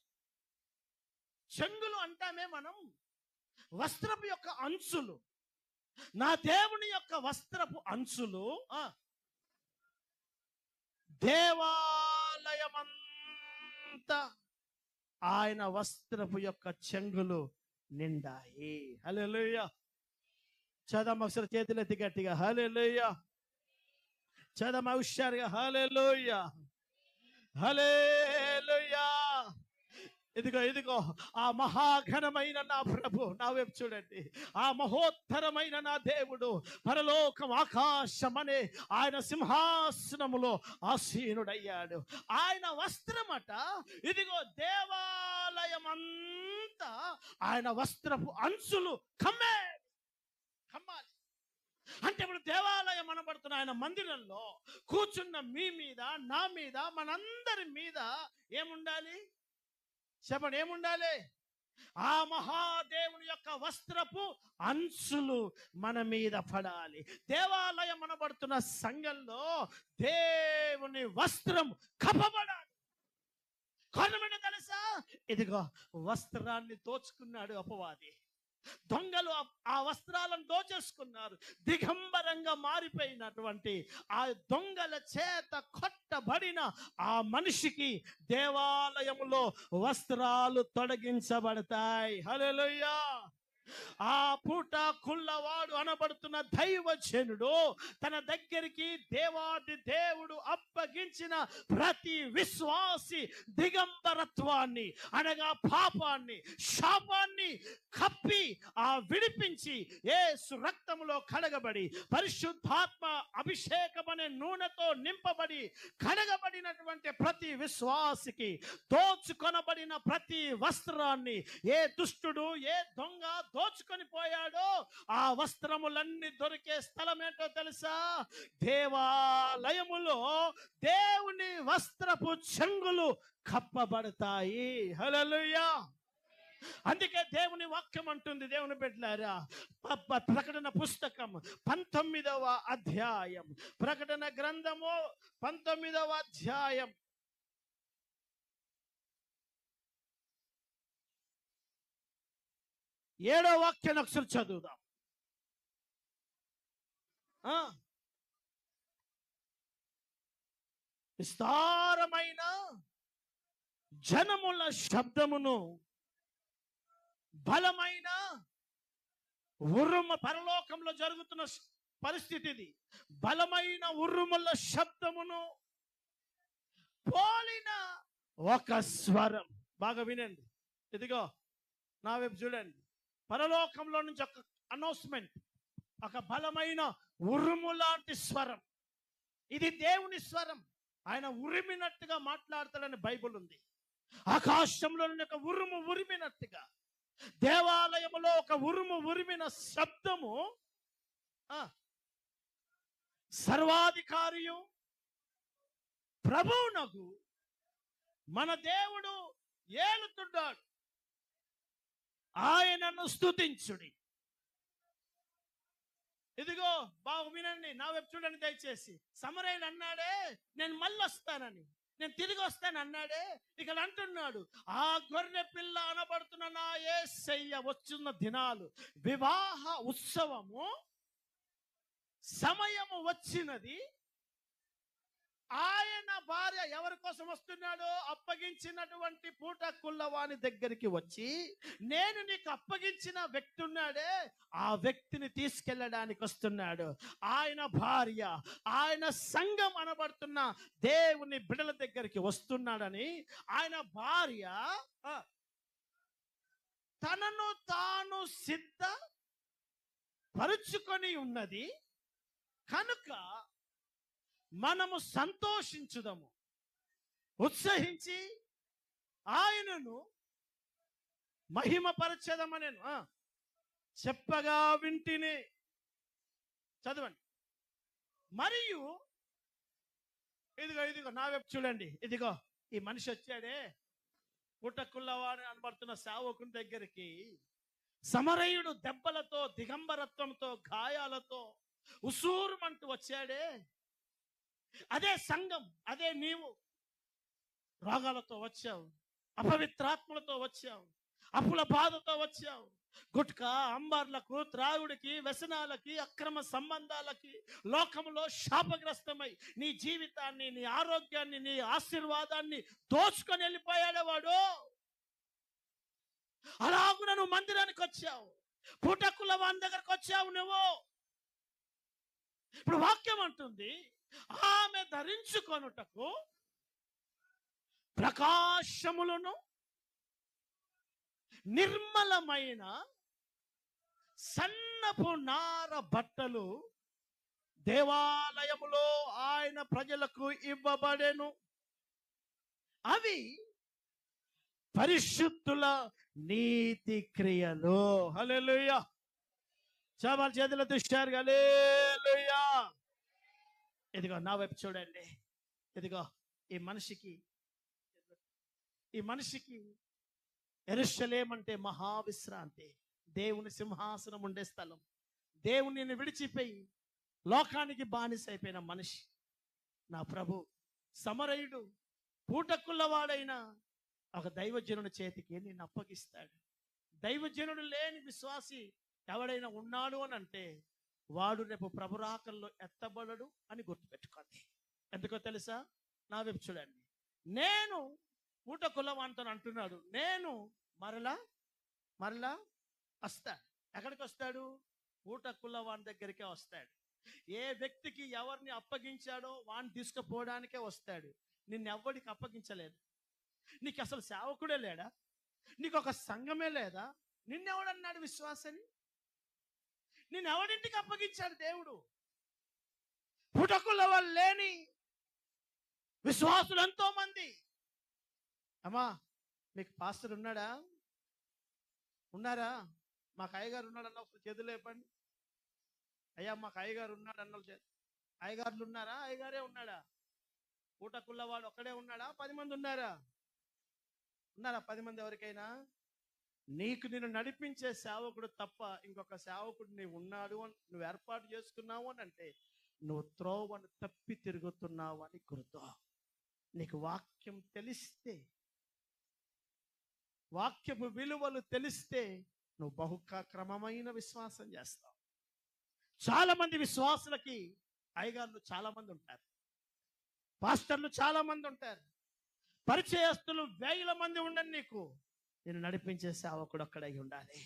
చెంగులు అంటామే మనం, వస్త్రపు యొక్క అంచులు, నా దేవుని యొక్క వస్త్రపు అంచులు దేవాలయమంతా ఆయన వస్త్రపు యొక్క చెంగులు నిండాయి. హల్లెలూయా. చదమ ఒకసారి చేతులెత్తి గట్టిగా హల్లెలూయా. చదమ హుషారుగా హల్లెలూయా, హల్లెలూయా. ఇదిగో ఆ మహాఘనమైన నా ప్రభు, నా వైపు చూడండి. ఆ మహోత్తరమైన నా దేవుడు పరలోకం ఆకాశం అనే ఆయన సింహాసనములో ఆసీనుడయ్యాడు. ఆయన వస్త్రమట ఇదిగో దేవాలయమంతా ఆయన వస్త్రపు అంచులు కమ్మాలి. అంటే ఇప్పుడు దేవాలయం అనబడుతున్న ఆయన మందిరంలో కూర్చున్న మీ మీద, నా మీద, మనందరి మీద ఏముండాలి చెప్పండి? ఏముండాలి? ఆ మహాదేవుని యొక్క వస్త్రపు అంచులు మన మీద పడాలి. దేవాలయం అనబడుతున్న సంఘంలో దేవుని వస్త్రం కప్పబడాలి. కారణం తెలుసా? ఇదిగో వస్త్రాన్ని దోచుకున్నాడు అపవాది. దొంగలు ఆ వస్త్రాలను దోచేసుకున్నారు. దిగంబరంగా మారిపోయినటువంటి ఆ దొంగల చేత కొట్టబడిన ఆ మనిషికి దేవాలయంలో వస్త్రాలు తొలగించబడతాయి. హల్లెలూయా. ఆ పూట కుళ్ళవాడు అనబడుతున్న దైవజనుడు తన దగ్గరికి దేవాది దేవుడు అప్పగించిన ప్రతి విశ్వాసి దిగంబరత్వాన్ని అనగా పాపాన్ని, శాపాన్ని కప్పి విడిపించి యేసు రక్తములో కడగబడి పరిశుద్ధాత్మ అభిషేకం అనే నూనెతో నింపబడి కడగబడినటువంటి ప్రతి విశ్వాసికి దోచుకొనబడిన ప్రతి వస్త్రాన్ని ఏ దుష్టుడు, ఏ దొంగ దోచుకొని పోయాడో ఆ వస్త్రములన్నీ దొరికే స్థలం ఏంటో తెలుసా? దేవాలయములో దేవుని వస్త్రపు చెంగులు కప్పబడతాయి. హల్లెలూయా. అందుకే దేవుని వాక్యం అంటుంది, దేవుని బిడ్డలారా, ప్రకటన పుస్తకం 19వ అధ్యాయం, ప్రకటన గ్రంథము 19వ అధ్యాయం 7వ వాక్యాన్ని ఒకసారి చదువుదాం. విస్తారమైన జనముల శబ్దమును, బలమైన ఉరుము, పరలోకంలో జరుగుతున్న పరిస్థితి ఇది. బలమైన ఉరుముల శబ్దమును పోలిన ఒక స్వరం. బాగా వినండి. ఇదిగో నా వైపు చూడండి. పరలోకంలో నుంచి ఒక అనౌన్స్మెంట్, ఒక బలమైన ఉరుము లాంటి స్వరం. ఇది దేవుని స్వరం. ఆయన ఉరిమినట్టుగా మాట్లాడతాడని బైబుల్ ఉంది. ఆకాశంలో ఒక ఉరుము ఉరిమినట్టుగా, దేవాలయములో ఒక ఉరుము ఉరిమిన శబ్దము సర్వాధికారియు ప్రభువునకు మన దేవుడు ఏలుతున్నాడు, ఆయనను స్తుతించుడి. ఇదిగో బాగు వినండి, నా వైపు చూడండి దయచేసి. సమరయులు అన్నాడే నేను మళ్ళీ వస్తానని, నేను తిరిగి వస్తాను అన్నాడే. ఇక్కడ అంటున్నాడు, ఆ గొర్రె పిల్ల అనబడుతున్న నా యేసయ్య వచ్చున్న దినాలు, వివాహ ఉత్సవము సమయము వచ్చినది. ఆయన భార్య ఎవరి కోసం వస్తున్నాడు? అప్పగించినటువంటి పూటకుళ్ళవాని దగ్గరికి వచ్చి, నేను నీకు అప్పగించిన వ్యక్తి ఉన్నాడే, ఆ వ్యక్తిని తీసుకెళ్ళడానికి వస్తున్నాడు. ఆయన భార్య, ఆయన సంఘం అనబడుతున్న దేవుని బిడ్డల దగ్గరికి వస్తున్నాడని ఆయన భార్య తనను తాను సిద్ధ పరుచుకొని ఉన్నది కనుక మనము సంతోషించుదము, ఉత్సహించి ఆయనను మహిమపరచెదమనెను. చెప్పగా వింటిని. చదవండి. మరియు ఇదిగో నా వైపు చూడండి. ఇదిగో ఈ మనిషి వచ్చాడే, పుట్టకుల్లవాడు అనబడుతున్న సేవకుని దగ్గరికి. సమరయుడు దెబ్బలతో, దిగంబరత్వంతో, గాయాలతో ఉసూరుమంటూ వచ్చాడే, అదే సంఘం, అదే నీవు. రోగాలతో వచ్చావు, అపవిత్రాత్మలతో వచ్చావు, అప్పుల బాధతో వచ్చావు, గుట్కా అంబార్లకు, త్రాగుడికి, వ్యసనాలకి, అక్రమ సంబంధాలకి, లోకంలో శాపగ్రస్తమై నీ జీవితాన్ని, నీ ఆరోగ్యాన్ని, నీ ఆశీర్వాదాన్ని దోచుకొని వెళ్ళిపోయాడు వాడు. అలాగున నువ్వు మందిరానికి వచ్చావు, పూటకుల వాని దగ్గరకు వచ్చావు నువ్వు. ఇప్పుడు వాక్యం అంటుంది, ఆమె ధరించుకొనుటకు ప్రకాశములను నిర్మలమైన సన్నపు నార బట్టలు దేవాలయములో ఆయన ప్రజలకు ఇవ్వబడెను. అవి పరిశుద్ధుల నీతి క్రియలు. హల్లెలూయా. చావాల చేతుల దుష్టారు. హల్లెలూయా. ఇదిగో నా వైపు చూడండి. ఇదిగో ఈ మనిషికి యెరూషలేము అంటే మహావిశ్రాంతి, దేవుని సింహాసనం ఉండే స్థలం. దేవుని విడిచిపోయి లోకానికి బానిసైపోయిన మనిషి నా ప్రభు సమరయుడు పూటకుల్లవాడైన ఒక దైవజనుడి చేతికి నిన్ను అప్పగిస్తాడు. దైవజనుడు లేని విశ్వాసి ఎవడైనా ఉన్నాడు అని అంటే వాడు రేపు ప్రభురాకల్లో ఎత్తబడడు అని గుర్తుపెట్టుకోండి. ఎందుకో తెలుసా? నా వైపు చూడండి. నేను పూటకుల్లవానితో అంటున్నాడు, నేను మరలా వస్తాడు. ఎక్కడికి వస్తాడు? పూటకుల్లవాని దగ్గరికే వస్తాడు. ఏ వ్యక్తికి ఎవరిని అప్పగించాడో వాడిని తీసుకుపోవడానికే వస్తాడు. నిన్నెవ్వడికి అప్పగించలేదు. నీకు అసలు సేవకుడే లేడా? నీకు ఒక సంఘమే లేదా? నిన్నెవడన్నాడు విశ్వాసని? నిన్నెవడింటికి అప్పగించాడు దేవుడు? పుటకుల వాళ్ళు లేని విశ్వాసులు ఎంతో మంది. అమ్మా, మీకు పాస్టర్ ఉన్నారా? మాకు అయ్యగారు ఉన్నాడన్న ఒకసారి చేతులు లేపండి. అయ్యా మాకు అయ్యగారు ఉన్నాడన్న అయ్యగారులు ఉన్నారా? అయ్యగారే ఉన్నాడా? పూటకుల్లవాడు ఒక్కడే ఉన్నాడా? 10 మంది ఉన్నారా? 10 మంది? ఎవరికైనా నిన్ను నడిపించే సేవకుడు తప్ప ఇంకొక సేవకుడు నీవు ఉన్నాడు అని నువ్వు ఏర్పాటు చేసుకున్నావు అని అంటే నువ్వు త్రోవను తప్పి తిరుగుతున్నావు అని గుర్తు. నీకు వాక్యం తెలిస్తే, వాక్యపు విలువలు తెలిస్తే నువ్వు బహుక్రమమైన విశ్వాసం చేస్తావు. చాలా మంది విశ్వాసులకి అయ్యగారులు చాలా మంది ఉంటారు, పాస్టర్లు చాలా మంది ఉంటారు, పరిచయస్తులు 1000 మంది ఉండని నీకు నేను నడిపించే సేవకుడు ఒక్కడై ఉండాలి.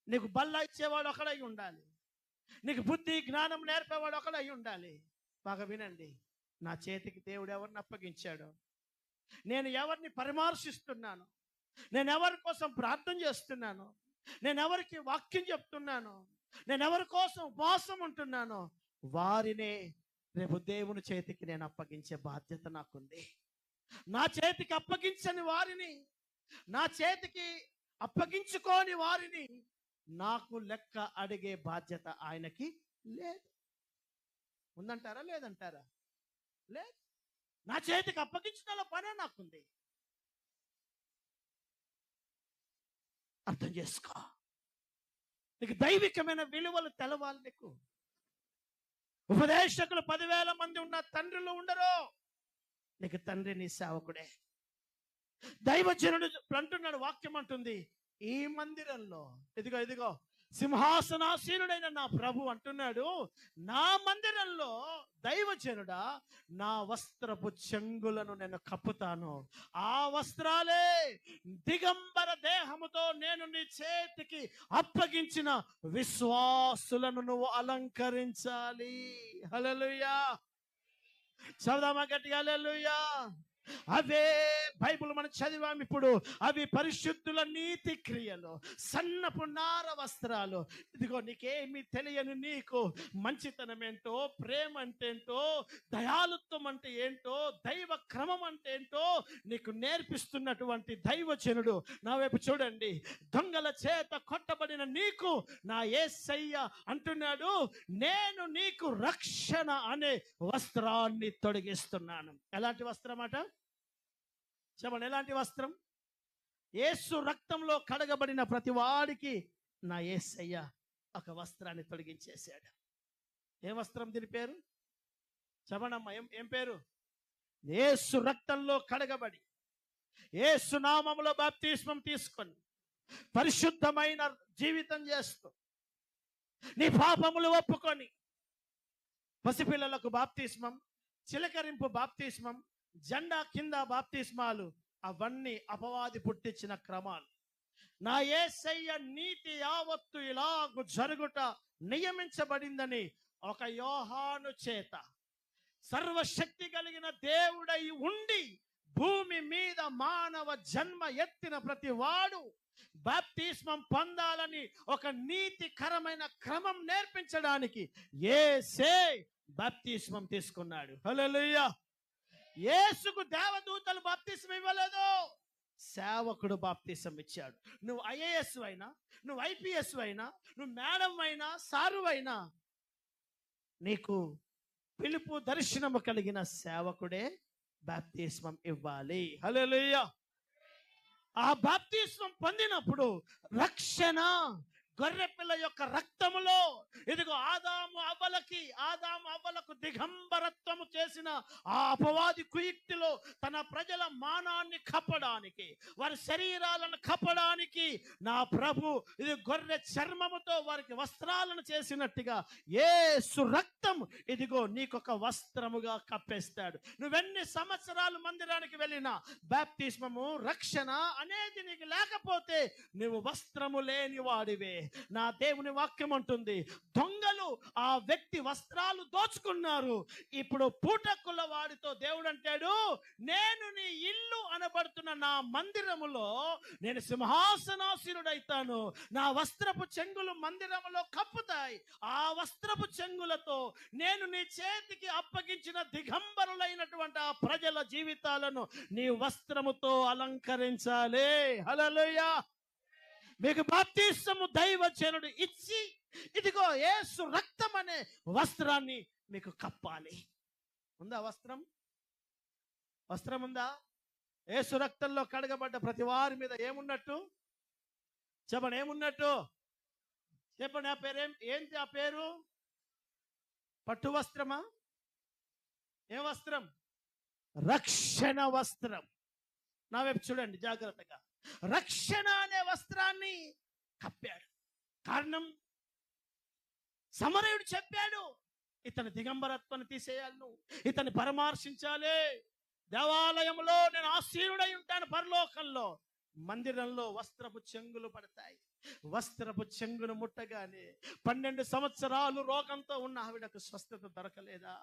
నీకు బల్ల ఇచ్చేవాడు ఒకడై ఉండాలి. నీకు బుద్ధి జ్ఞానం నేర్పేవాడు ఒకడై ఉండాలి. బాగా వినండి. నా చేతికి దేవుడు ఎవరిని అప్పగించాడు, నేను ఎవరిని పరామర్శిస్తున్నాను, నేను ఎవరి కోసం ప్రార్థన చేస్తున్నాను, నేను ఎవరికి వాక్యం చెప్తున్నాను, నేను ఎవరి కోసం ఉపవాసం ఉంటున్నానో వారినే రేపు దేవుని చేతికి నేను అప్పగించే బాధ్యత నాకుంది. నా చేతికి అప్పగించని వారిని, నా చేతికి అప్పగించుకోని వారిని నాకు లెక్క అడిగే బాధ్యత ఆయనకి లేదు. ఉందంటారా? లేదంటారా? లేదు. నా చేతికి అప్పగించిన పనే నాకుంది. అర్థం చేసుకో. నీకు దైవికమైన విలువలు తెలవాలి. నీకు ఉపదేశకులు 10,000 మంది ఉన్న తండ్రులు ఉండరు. నీకు తండ్రి నీ సేవకుడే. దైవజనుడు అంటున్నాడు, వాక్యం అంటుంది, ఈ మందిరంలో ఇదిగో సింహాసనాసీనుడైన నా ప్రభు అంటున్నాడు, నా మందిరంలో దైవజనుడా నా వస్త్రపు చెంగులను నేను కప్పుతాను. ఆ వస్త్రాలే దిగంబర దేహముతో నేను నీ చేతికి అప్పగించిన విశ్వాసులను నువ్వు అలంకరించాలి. హల్లెలూయా. చదుదామా గట్టిగా హల్లెలూయా. అవే బైబిల్ మనం చదివాం ఇప్పుడు. అవి పరిశుద్ధుల నీతి క్రియలు, సన్నపు నార వస్త్రాలు. ఇదిగో నీకేమి తెలియని నీకు మంచితనం ఏంటో, ప్రేమ అంటే ఏంటో, దయాలుత్వం అంటే ఏంటో, దైవ క్రమం అంటే ఏంటో నీకు నేర్పిస్తున్నటువంటి దైవజనుడు నా వైపు చూడండి. దొంగల చేత కొట్టబడిన నీకు నా యేసయ్య అంటున్నాడు, నేను నీకు రక్షణ అనే వస్త్రాన్ని తొడిగిస్తున్నాను. ఎలాంటి వస్త్రం అట చెప్పండి? ఎలాంటి వస్త్రం? యేసు రక్తంలో కడగబడిన ప్రతి వాడికి నా యేసయ్య ఒక వస్త్రాన్ని తొలగించేశాడు. ఏ వస్త్రం? దీని పేరు చెప్పండమ్మా. ఏం పేరు? యేసు రక్తంలో కడగబడి, యేసు నామములో బాప్తిస్మం తీసుకొని, పరిశుద్ధమైన జీవితం చేస్తూ, నీ పాపములు ఒప్పుకొని, పసిపిల్లలకు బాప్తిస్మం, చిలకరింపు బాప్తిస్మం, జెండా కింద బాప్తిస్మాలు, అవన్నీ అపవాది పుట్టించిన క్రమాలు. నా యేసయ్య నీతి యావత్తు ఇలాగు జరుగుట నియమించబడిందని ఒక యోహాను చేత సర్వశక్తి కలిగిన దేవుడై ఉండి భూమి మీద మానవ జన్మ ఎత్తిన ప్రతి వాడు బాప్తిస్మం పొందాలని ఒక నీతికరమైన క్రమం నేర్పించడానికి యేసే బాప్తిస్మం తీసుకున్నాడు. హల్లెలూయా. యేసుకు దేవదూతలు బాప్తిస్మం ఇవ్వలేదు, సేవకుడు బాప్తిస్మం ఇచ్చాడు. నువ్వు ఐఏఎస్ అయినా, నువ్వు ఐపీఎస్ అయినా, నువ్వు మేడం అయినా, సారు అయినా, నీకు పిలుపు దర్శనము కలిగిన సేవకుడే బాప్తిస్మం ఇవ్వాలి. హల్లెలూయా. ఆ బాప్తిస్మం పొందినప్పుడు రక్షణ గొర్రెపిల్ల యొక్క రక్తములో, ఇదిగో ఆదాము అవ్వలకు దిగంబరత్వము చేసిన ఆ అపవాది కుయుక్తిలో తన ప్రజల మానాన్ని కప్పడానికి, వారి శరీరాలను కప్పడానికి నా ప్రభు ఇది గొర్రె చర్మముతో వారికి వస్త్రాలను చేసినట్టుగా యేసు రక్తం ఇదిగో నీకొక వస్త్రముగా కప్పేస్తాడు. నువ్వెన్ని సంవత్సరాలు మందిరానికి వెళ్ళినా బాప్తిస్మము, రక్షణ అనేది నీకు లేకపోతే నువ్వు వస్త్రము లేని వాడివే. నా దేవుని వాక్యం అంటుంది, దొంగలు ఆ వ్యక్తి వస్త్రాలు దోచుకున్నారు. ఇప్పుడు పూటకుల వాడితో దేవుడు అంటాడు, నేను నీ ఇల్లు అనబడుతున్న నా మందిరములో నేను సింహాసనాసీనుడైతాను. నా వస్త్రపు చెంగులు మందిరములో కప్పుతాయి. ఆ వస్త్రపు చెంగులతో నేను నీ చేతికి అప్పగించిన దిగంబరులైనటువంటి ఆ ప్రజల జీవితాలను నీ వస్త్రముతో అలంకరించాలి. హల్లెలూయా. మీకు బాప్తిస్మము దైవజనుడు ఇచ్చి ఇదిగో యేసు రక్తం అనే వస్త్రాన్ని మీకు కప్పాలి. ఉందా వస్త్రం? వస్త్రం ఉందా? యేసు రక్తంలో కడగబడ్డ ప్రతి వారి మీద ఏమున్నట్టు చెప్పండి? ఏమున్నట్టు చెప్పండి. ఆ పేరు ఏంటి? ఆ పేరు పట్టు వస్త్రమా? ఏ వస్త్రం? రక్షణ వస్త్రం. నా వైపు చూడండి జాగ్రత్తగా. రక్షణ అనే వస్త్రాన్ని కప్పాడు. కారణం, సమరయుడు చెప్పాడు, ఇతని దిగంబరత్వాన్ని తీసేయాలి, నువ్వు ఇతన్ని పరామర్శించాలి. దేవాలయంలో నేను ఆసీనుడై ఉంటాను, పరలోకంలో మందిరంలో వస్త్రపు చెంగులు పడతాయి. వస్త్రపు చెంగును ముట్టగానే 12 సంవత్సరాలు రోగంతో ఉన్న ఆవిడకు స్వస్థత దొరకలేదా?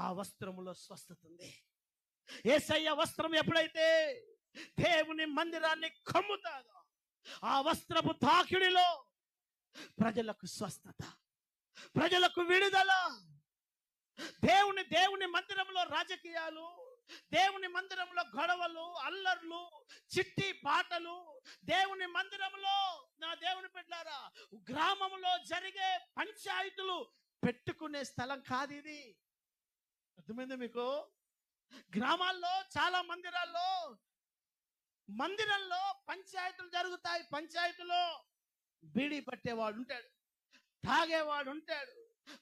ఆ వస్త్రములో స్వస్థత ఉంది. యేసయ్య వస్త్రం ఎప్పుడైతే దేవుని మందిరాన్ని కమ్ముతాదో ఆ వస్త్రపు తాకిడిలో ప్రజలకు స్వస్థత, ప్రజలకు విడుదల. దేవుని మందిరంలో రాజకీయాలు, దేవుని మందిరంలో గొడవలు, అల్లర్లు, చిట్టి పాటలు, దేవుని మందిరంలో నా దేవుని బిడ్డలారా గ్రామంలో జరిగే పంచాయతీలు పెట్టుకునే స్థలం కాదు ఇది. అర్థమైంది మీకు? గ్రామాల్లో చాలా మందిరంలో పంచాయతీలు జరుగుతాయి. పంచాయతీలో బీడీ పట్టేవాడు ఉంటాడు, తాగేవాడు ఉంటాడు,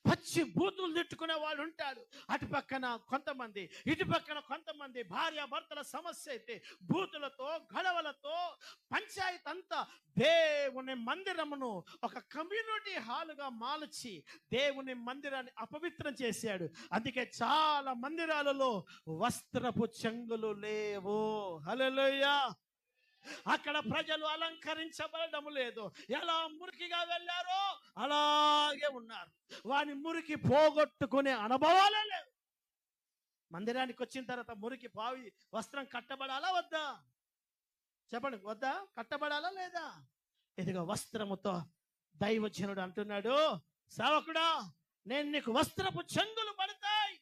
పచ్చి బూతులు తిట్టుకునే వాళ్ళు ఉంటాడు. అటు పక్కన కొంతమంది, ఇటు పక్కన కొంతమంది. భార్య భర్తల సమస్య అయితే బూతులతో, గొడవలతో పంచాయతీ అంతా. దేవుని మందిరమును ఒక కమ్యూనిటీ హాలుగా మార్చి దేవుని మందిరాన్ని అపవిత్రం చేశాడు. అందుకే చాలా మందిరాలలో వస్త్రపు చెంగులు లేవు. హల్లెలూయా. అక్కడ ప్రజలు అలంకరించబడడం లేదు. ఎలా మురికిగా వెళ్ళారో అలాగే ఉన్నారు. వాని మురికి పోగొట్టుకునే అనుభవాలే లేవు. మందిరానికి వచ్చిన తర్వాత మురికి పావి వస్త్రం కట్టబడాలా వద్దా? చెప్పండి, వద్దా? కట్టబడాలా లేదా? ఇదిగో వస్త్రముతో దైవజనుడు అంటున్నాడు, సేవకుడా, నేను నీకు వస్త్రపు చెంగులు పడతాయి.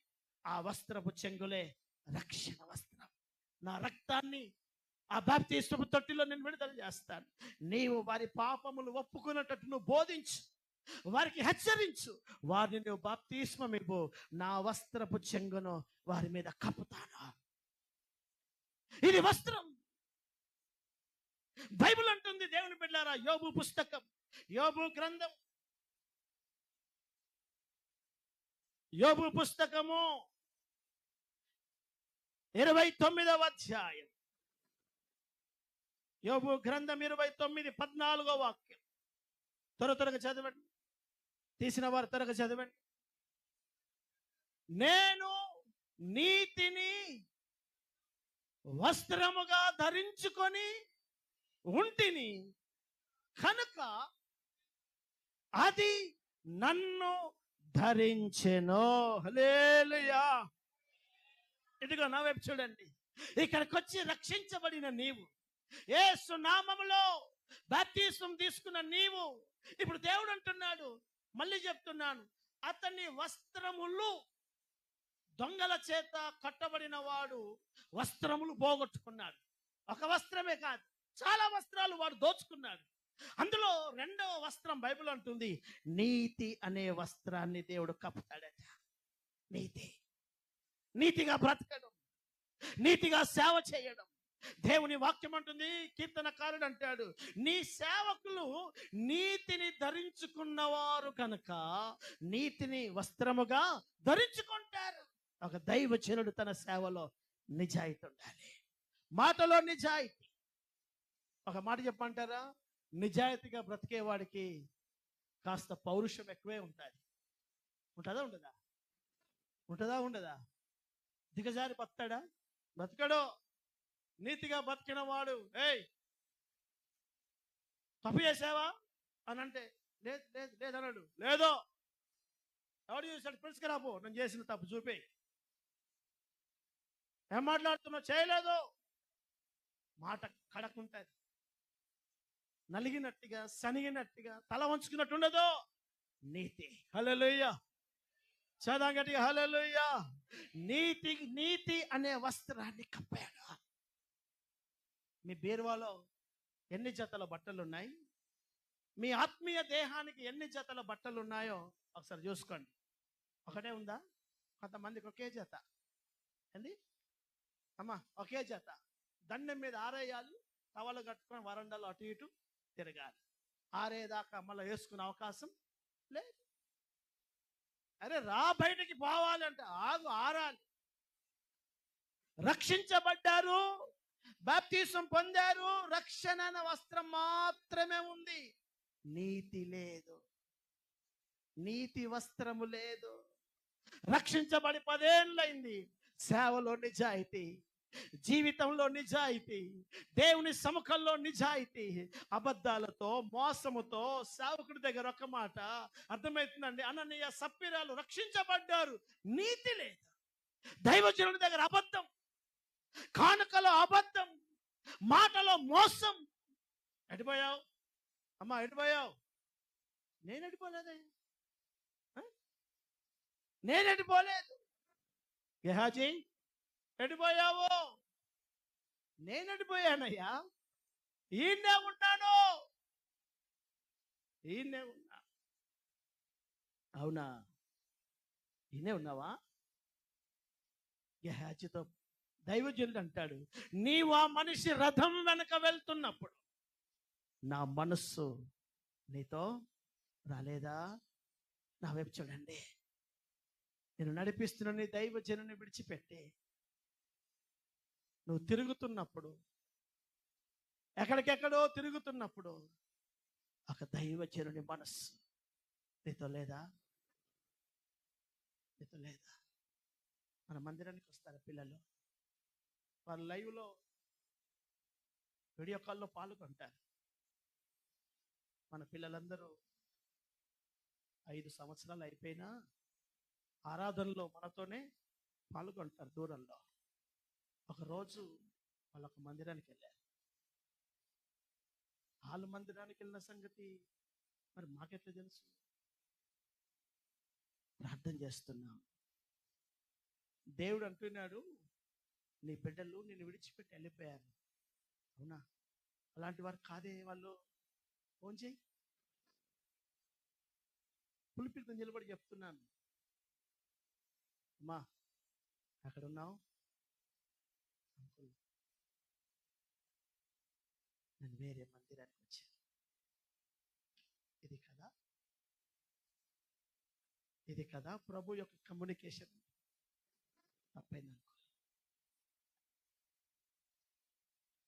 ఆ వస్త్రపు చెంగులే రక్షణ వస్త్రం. నా రక్తాన్ని ఆ బాప్తిస్మపు తొట్టిలో నేను విడుదల చేస్తాను. నీవు వారి పాపములు ఒప్పుకున్నట్టు నువ్వు బోధించు, వారికి హెచ్చరించు, వారిని నువ్వు బాప్తిస్మం ఇవ్వు. నా వస్త్రపు చెంగును వారి మీద కప్పుతాను. ఇది వస్త్రం. బైబిల్ అంటుంది, దేవుని బిడ్డలారా, యోబు పుస్తకం, యోబు గ్రంథం, యోబు పుస్తకము 29వ అధ్యాయం, యోబు గ్రంథం 29, 14వ వాక్యం. త్వరగా చదవండి. తీసిన వారు త్వరగా చదవండి. నేను నీతిని వస్త్రముగా ధరించుకొని ఉంటిని కనుక అది నన్ను ధరించెను. హల్లెలూయా. ఇదిగో నా వైపు చూడండి. ఇక్కడికి వచ్చి రక్షించబడిన నీవు, యేసు నామములో బాప్తిస్మం తీసుకున్న నీవు, ఇప్పుడు దేవుడు అంటున్నాడు, మళ్ళీ చెప్తున్నాను, అతని వస్త్రములు, దొంగల చేత కట్టబడిన వాడు వస్త్రములు పోగొట్టుకున్నాడు. ఒక వస్త్రమే కాదు, చాలా వస్త్రాలు వాడు దోచుకున్నాడు. అందులో రెండవ వస్త్రం బైబిల్ అంటుంది, నీతి అనే వస్త్రాన్ని దేవుడు కప్పుతాడట. నీతి, నీతిగా బ్రతకడం, నీతిగా సేవ చేయడం. దేవుని వాక్యం అంటుంది, కీర్తనకారుడు అంటాడు, నీ సేవకులు నీతిని ధరించుకున్నవారు కనుక నీతిని వస్త్రముగా ధరించుకుంటారు. ఒక దైవజనుడు తన సేవలో నిజాయితీ ఉండాలి, మాటలో నిజాయితీ. ఒక మాట చెప్పమంటారా, నిజాయితీగా బ్రతికేవాడికి కాస్త పౌరుషం ఎక్కువే ఉంటుంది. ఉంటుందా ఉండదా? ఉంటుందా ఉండదా? దిగజారి బతాడా? బ్రతకడో. నీతిగా బతికిన వాడు, ఏయ్ తప్పు చేసావా అని అంటే, లేదు లేదు లేదు అన్నాడు. లేదో, ఎవడు చూసాడు? పిలుచుకురాపో, నేను చేసిన తప్పు చూపి. ఏం మాట్లాడుతున్నా? చేయలేదు. మాట కడకుంటుంది, నలిగినట్టుగా, సనిగినట్టుగా, తల వంచుకున్నట్టు ఉండదు. నీతి. హల్లెలూయా. చదవం గట్టిగా, హల్లెలూయా. నీతి, నీతి అనే వస్త్రాన్ని కప్పాడు. మీ బీరువాలో ఎన్ని జతల బట్టలు ఉన్నాయి? మీ ఆత్మీయ దేహానికి ఎన్ని జతల బట్టలు ఉన్నాయో ఒకసారి చూసుకోండి. ఒకటే ఉందా? కొంతమందికి ఒకే జత. ఏంది అమ్మా? ఒకే జత. దండం మీద ఆరేయాలి, టవలు కట్టుకొని వరండాలో అటు ఇటు తిరగాలి. ఆరేదాకా మళ్ళీ వేసుకునే అవకాశం లేదు. అరే రా, బయటికి పోవాలి అంటే ఆగు, ఆరాలి. రక్షించబడ్డారు, బాప్తిస్మం పొందారు, రక్షణ అనే వస్త్రం మాత్రమే ఉంది. నీతి లేదు, నీతి వస్త్రము లేదు. రక్షించబడి 10 ఏళ్ళైంది. సేవలో నిజాయితీ, జీవితంలో నిజాయితీ, దేవుని సముఖంలో నిజాయితీ. అబద్ధాలతో, మోసముతో సేవకుడి దగ్గర ఒక మాట అర్థమవుతుందండి. అననీయ సప్పిరాలు రక్షించబడ్డారు, నీతి లేదు. దైవజనుడి దగ్గర అబద్ధం, కానుకలో అబద్ధం, మాటలో మోసం. ఎడిపోయావు అమ్మా? ఎడిపోయావు? నేను ఎడిపోలేదయ్యా, నేను ఎడిపోలేదు. గెహాజీ ఎడిపోయావు? నేను ఎడిపోయానయ్యా, ఈయన్నే ఉన్నాను, ఈయన్నే ఉన్నా. అవునా? ఈయనే ఉన్నావా? గెహాజీతో దైవజనుడు అంటాడు, నీవు ఆ మనిషి రథం వెనక వెళ్తున్నప్పుడు నా మనస్సు నీతో రాలేదా? నా వైపు చూడండి. నేను నడిపిస్తున్న నీ దైవజనుని విడిచిపెట్టి నువ్వు తిరుగుతున్నప్పుడు, ఎక్కడికెక్కడో తిరుగుతున్నప్పుడు, ఒక దైవజనుని మనస్సు నీతో లేదా? నీతో లేదా? మన మందిరానికి వస్తారు పిల్లలు, వారు లైవ్లో వీడియో కాల్లో పాల్గొంటారు. మన పిల్లలందరూ 5 సంవత్సరాలు అయిపోయినా ఆరాధనలో మనతోనే పాల్గొంటారు దూరంలో. ఒకరోజు వాళ్ళొక మందిరానికి వెళ్ళారు. వాళ్ళ మందిరానికి వెళ్ళిన సంగతి మరి మాకెట్లా తెలుసు? ప్రార్థన చేస్తున్నాం. దేవుడు అంటున్నాడు, నీ బిడ్డలు నిన్ను విడిచిపెట్టి వెళ్ళిపోయారు. అవునా? అలాంటి వారు కాదే వాళ్ళు. ఫోన్ చేయి. పులిపిరితో నిలబడి చెప్తున్నాను, అమ్మా అక్కడ ఉన్నావు, నేను వేరే మందిరానికి వచ్చాను. ఇది కదా ప్రభు యొక్క కమ్యూనికేషన్. తప్పైందనుకో,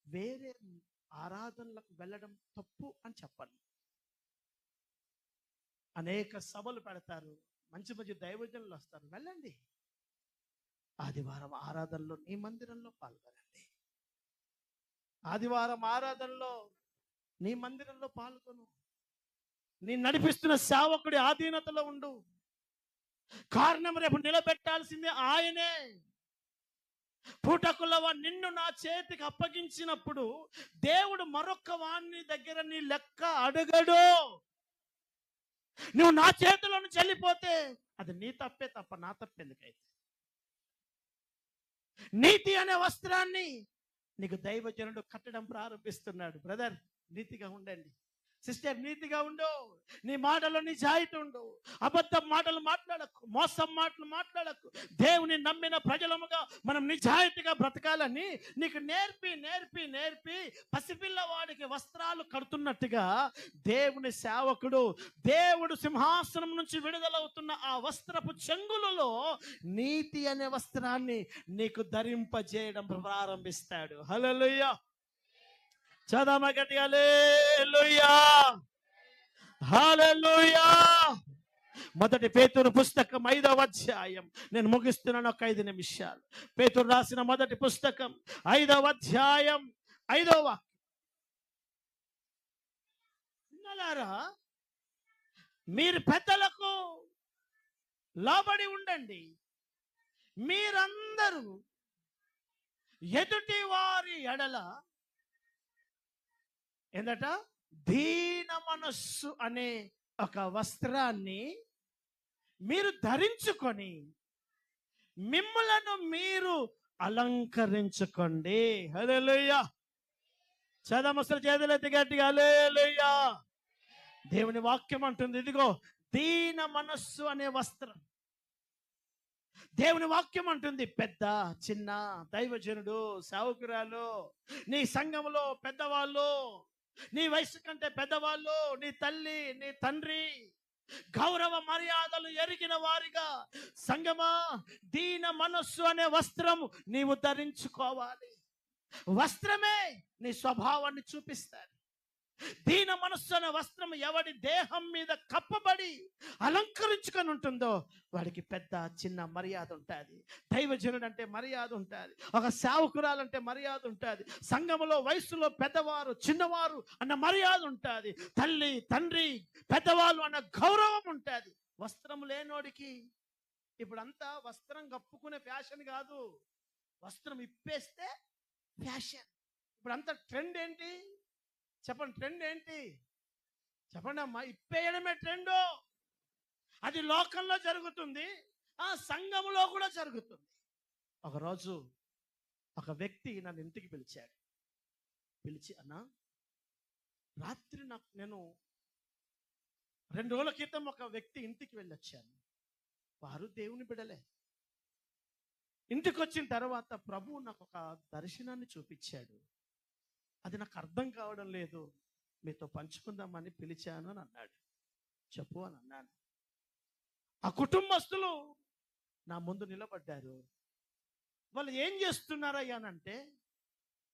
వేరే ఆరాధనలకు వెళ్ళడం తప్పు అని చెప్పాలి. అనేక సభలు పెడతారు, మంచి మంచి దైవజనులు వస్తారు, వెళ్ళండి. ఆదివారం ఆరాధనలో నీ మందిరంలో పాల్గొనండి. ఆదివారం ఆరాధనలో నీ మందిరంలో పాల్గొను. నీ నడిపిస్తున్న సేవకుడి ఆధీనతలో ఉండు. కారణం రేపు నిలబెట్టాల్సిందే ఆయనే. పూటకులవ నిన్ను నా చేతికి అప్పగించినప్పుడు దేవుడు మరొక్క వాణ్ణి దగ్గర నీ లెక్క అడగడు. నువ్వు నా చేతిలో నుంచి వెళ్ళిపోతే అది నీ తప్పే తప్ప నా తప్పెందుకైతే? నీతి అనే వస్త్రాన్ని నీకు దైవజనుడు కట్టడం ప్రారంభిస్తున్నాడు. బ్రదర్, నీతిగా ఉండండి. సిస్టర్, నీతిగా ఉండు. నీ మాటలో నిజాయితీ ఉండు. అబద్ధ మాటలు మాట్లాడకు, మోసం మాటలు మాట్లాడకు. దేవుని నమ్మిన ప్రజలముగా మనం నిజాయితీగా బ్రతకాలని నీకు నేర్పి నేర్పి నేర్పి పసిపిల్లవాడికి వస్త్రాలు కడుతున్నట్టుగా దేవుని సేవకుడు దేవుడు సింహాసనం నుంచి విడుదలవుతున్న ఆ వస్త్రపు చెంగులలో నీతి అనే వస్త్రాన్ని నీకు ధరింపజేయడం ప్రారంభిస్తాడు. హల్లెలూయా. చదమ గట్టిగా హల్లెలూయా, హల్లెలూయా. మొదటి పేతురు పుస్తకం 5వ అధ్యాయం. నేను ముగిస్తున్నాను, ఒక 5 నిమిషాలు. పేతురు రాసిన మొదటి పుస్తకం 5వ అధ్యాయం 5వ వాక్యం. పిల్లలారా, మీరు పెద్దలకు లోబడి ఉండండి. మీరందరూ ఎదుటి వారి ఎడల ఏందట? దీన మనస్సు అనే ఒక వస్త్రాన్ని మీరు ధరించుకొని మిమ్మలను మీరు అలంకరించుకోండి. హల్లెలూయా. చదమసలు చేతులెత్తి గట్టిగా హల్లెలూయా. దేవుని వాక్యం అంటుంది, ఇదిగో దీన మనస్సు అనే వస్త్రం. దేవుని వాక్యం అంటుంది, పెద్ద చిన్న దైవజనుడు, సేవకురాలు, నీ సంఘంలో పెద్దవాళ్ళు, నీ వయసు కంటే పెద్దవాళ్ళు, నీ తల్లి నీ తండ్రి, గౌరవ మర్యాదలు ఎరిగిన వారిగా సంగమా దీన మనస్సు అనే వస్త్రము నీవు ధరించుకోవాలి. వస్త్రమే నీ స్వభావాన్ని చూపిస్తాడు. దీన మనస్సు అనే వస్త్రం ఎవడి దేహం మీద కప్పబడి అలంకరించుకొని ఉంటుందో వాడికి పెద్ద చిన్న మర్యాద ఉంటుంది. దైవజనుడు అంటే మర్యాద ఉంటుంది. ఒక సేవకురాలంటే మర్యాద ఉంటుంది. సంఘములో వయసులో పెద్దవారు చిన్నవారు అన్న మర్యాద ఉంటుంది. తల్లి తండ్రి పెద్దవాళ్ళు అన్న గౌరవం ఉంటుంది. వస్త్రం లేనోడికి ఇప్పుడంతా వస్త్రం కప్పుకునే ఫ్యాషన్ కాదు, వస్త్రం ఇప్పేస్తే ఫ్యాషన్. ఇప్పుడంతా ట్రెండ్ ఏంటి చెప్పండి? ట్రెండ్ ఏంటి చెప్పండి అమ్మా? ఇప్పేయడమే ట్రెండ్. అది లోకంలో జరుగుతుంది, ఆ సంఘంలో కూడా జరుగుతుంది. ఒకరోజు ఒక వ్యక్తి నన్ను ఇంటికి పిలిచాడు. పిలిచి, అన్నా రాత్రి నేను 2 రోజుల క్రితం ఒక వ్యక్తి ఇంటికి వెళ్ళొచ్చాను. వారు దేవుని బిడ్డలే. ఇంటికి వచ్చిన తర్వాత ప్రభువు నాకు ఒక దర్శనాన్ని చూపించాడు. అది నాకు అర్థం కావడం లేదు, మీతో పంచుకుందామని పిలిచాను అని అన్నాడు. చెప్పు అని అన్నాను. ఆ కుటుంబస్తులు నా ముందు నిలబడ్డారు. వాళ్ళు ఏం చేస్తున్నారయ్యానంటే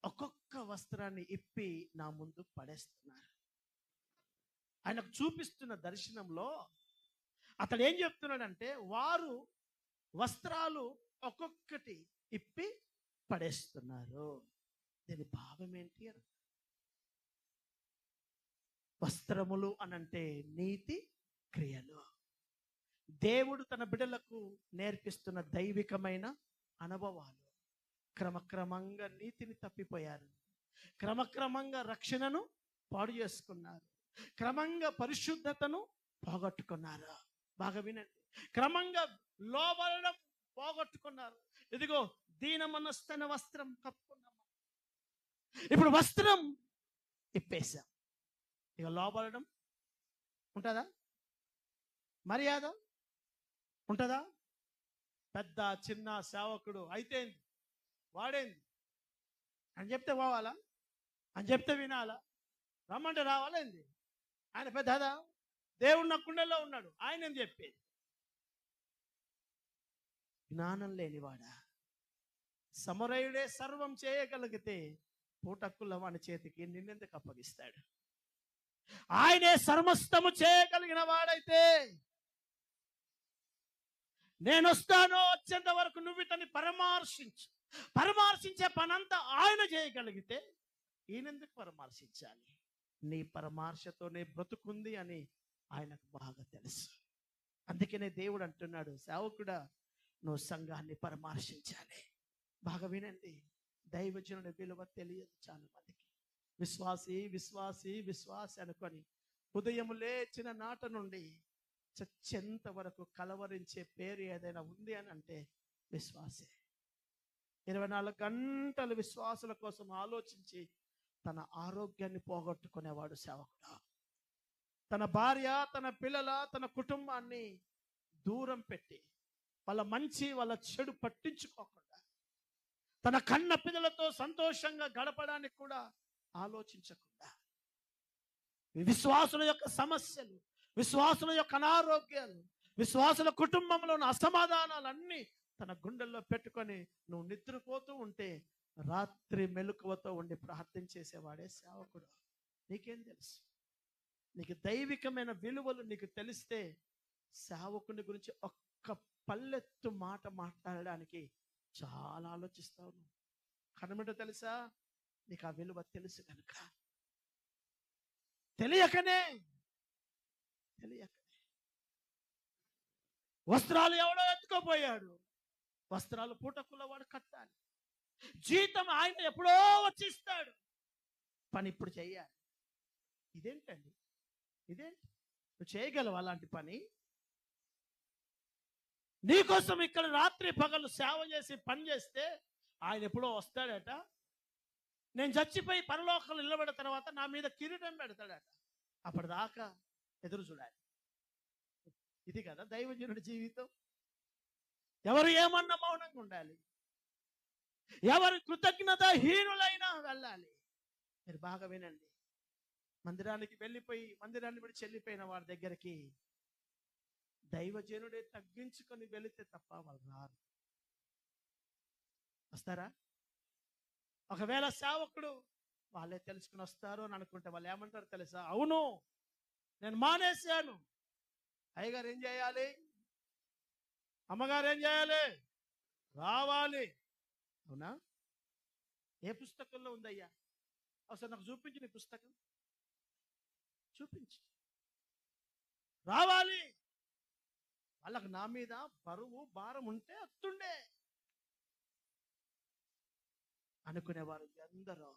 ఒక్కొక్క వస్త్రాన్ని ఇప్పి నా ముందు పడేస్తున్నారు. ఆయనకు చూపిస్తున్న దర్శనంలో అతడు ఏం చెప్తున్నాడంటే వారు వస్త్రాలు ఒక్కొక్కటి ఇప్పి పడేస్తున్నారు. దీని భావం ఏంటి? వస్త్రములు అనంటే నీతి క్రియలు. దేవుడు తన బిడ్డలకు నేర్పిస్తున్న దైవికమైన అనుభవాలు. క్రమక్రమంగా నీతిని తప్పిపోయారు, క్రమక్రమంగా రక్షణను పాడు చేసుకున్నారు, క్రమంగా పరిశుద్ధతను పోగొట్టుకున్నారు. బాగా వినండి, క్రమంగా లోబడడం పోగొట్టుకున్నారు. ఇదిగో దీన మనస్తన వస్త్రం కప్పుకున్నాం. ఇప్పుడు వస్త్రం ఇప్పేశాం, ఇక లోబడడం ఉంటుందా? మర్యాద ఉంటుందా? పెద్ద చిన్న సేవకుడు అయితే వాడేంది అని చెప్తే పోవాలా? అని చెప్తే వినాలా? రమ్మంటే రావాలా? ఏంది ఆయన పెద్దదా? దేవుడు నా కుండల్లో ఉన్నాడు, ఆయన ఏం చెప్పేది? జ్ఞానం లేనివాడా? సమరయుడే సర్వం చేయగలిగితే పూటక్కుల వాని చేతికి నిన్నెందుకు అప్పగిస్తాడు? ఆయనే సర్వస్తము చేయగలిగిన వాడైతే నేను వస్తాను, వచ్చేంత వరకు నువ్వు ఇతన్ని పరామర్శించే పనంతా ఆయన చేయగలిగితే ఈయనెందుకు పరామర్శించాలి? నీ పరామర్శతోనే బ్రతుకుంది అని ఆయనకు బాగా తెలుసు. అందుకనే దేవుడు అంటున్నాడు, సేవకుడా నువ్వు సంఘాన్ని పరామర్శించాలి. బాగా వినండి, దైవజనుడి విలువ తెలియదు చాలా మందికి. విశ్వాసి విశ్వాసి విశ్వాసి అనుకొని ఉదయం లేచిన నాట నుండి చచ్చేంత వరకు కలవరించే పేరు ఏదైనా ఉంది అని అంటే విశ్వాసే. 24 గంటలు విశ్వాసుల కోసం ఆలోచించి తన ఆరోగ్యాన్ని పోగొట్టుకునేవాడు సేవకుడు. తన భార్య, తన పిల్లల, తన కుటుంబాన్ని దూరం పెట్టి వాళ్ళ మంచి వాళ్ళ చెడు పట్టించుకోకుండా తన కన్న పిల్లలతో సంతోషంగా గడపడానికి కూడా ఆలోచించకుండా విశ్వాసుల యొక్క సమస్యలు, విశ్వాసుల యొక్క అనారోగ్యాలు, విశ్వాసుల కుటుంబంలోని అసమాధానాలన్నీ తన గుండెల్లో పెట్టుకొని నువ్వు నిద్రపోతూ ఉంటే రాత్రి మెలకువతో ఉండి ప్రార్థన చేసేవాడే సేవకుడు. నీకేం తెలుసు? నీకు దైవికమైన విలువలు నీకు తెలిస్తే సేవకుని గురించి ఒక్క పల్లెత్తు మాట మాట్లాడడానికి చాలా ఆలోచిస్తావు. కనమిట తెలుసా? నీకు ఆ విలువ తెలుసు కనుక. తెలియకనే వస్త్రాలు ఎవడో ఎత్తుకోపోయాడు, వస్త్రాలు పూటకుల వాడు కట్టాలి. జీతం ఆయన ఎప్పుడో వచ్చిస్తాడు, పని ఇప్పుడు చెయ్యాలి. ఇదేంటండి? ఇదేంటి? నువ్వు చేయగలవు అలాంటి పని? నీకోసం ఇక్కడ రాత్రి పగలు సేవ చేసి పని చేస్తే ఆయన ఎప్పుడో వస్తాడట. నేను చచ్చిపోయి పరలోకంలో నిలబడిన తర్వాత నా మీద కిరీటం పెడతాడట. అప్పటిదాకా ఎదురు చూడాలి. ఇది కదా దైవజనుడి జీవితం. ఎవరు ఏమన్నా మౌనంగా ఉండాలి, ఎవరు కృతజ్ఞత హీనులైనా వెళ్ళాలి. మీరు బాగా వినండి, మందిరానికి మందిరాన్ని విడిచి వెళ్ళిపోయిన వారి దగ్గరికి దైవజనుడే తగ్గించుకొని వెళితే తప్ప వాళ్ళు రారు. వస్తారా? ఒకవేళ సేవకుడు వాళ్ళే తెలుసుకుని వస్తారు అని అనుకుంటే వాళ్ళు ఏమంటారు తెలుసా? అవును, నేను మానేశాను. అయ్యగారు ఏం చేయాలి? అమ్మగారు ఏం చేయాలి? రావాలి. అవునా? ఏ పుస్తకంలో ఉందయ్యా? అసలు నాకు చూపించు, నీ పుస్తకం చూపించు. రావాలి. వాళ్ళకు నా మీద బరువు భారం ఉంటే అత్తుండే అనుకునేవారు ఎందరో.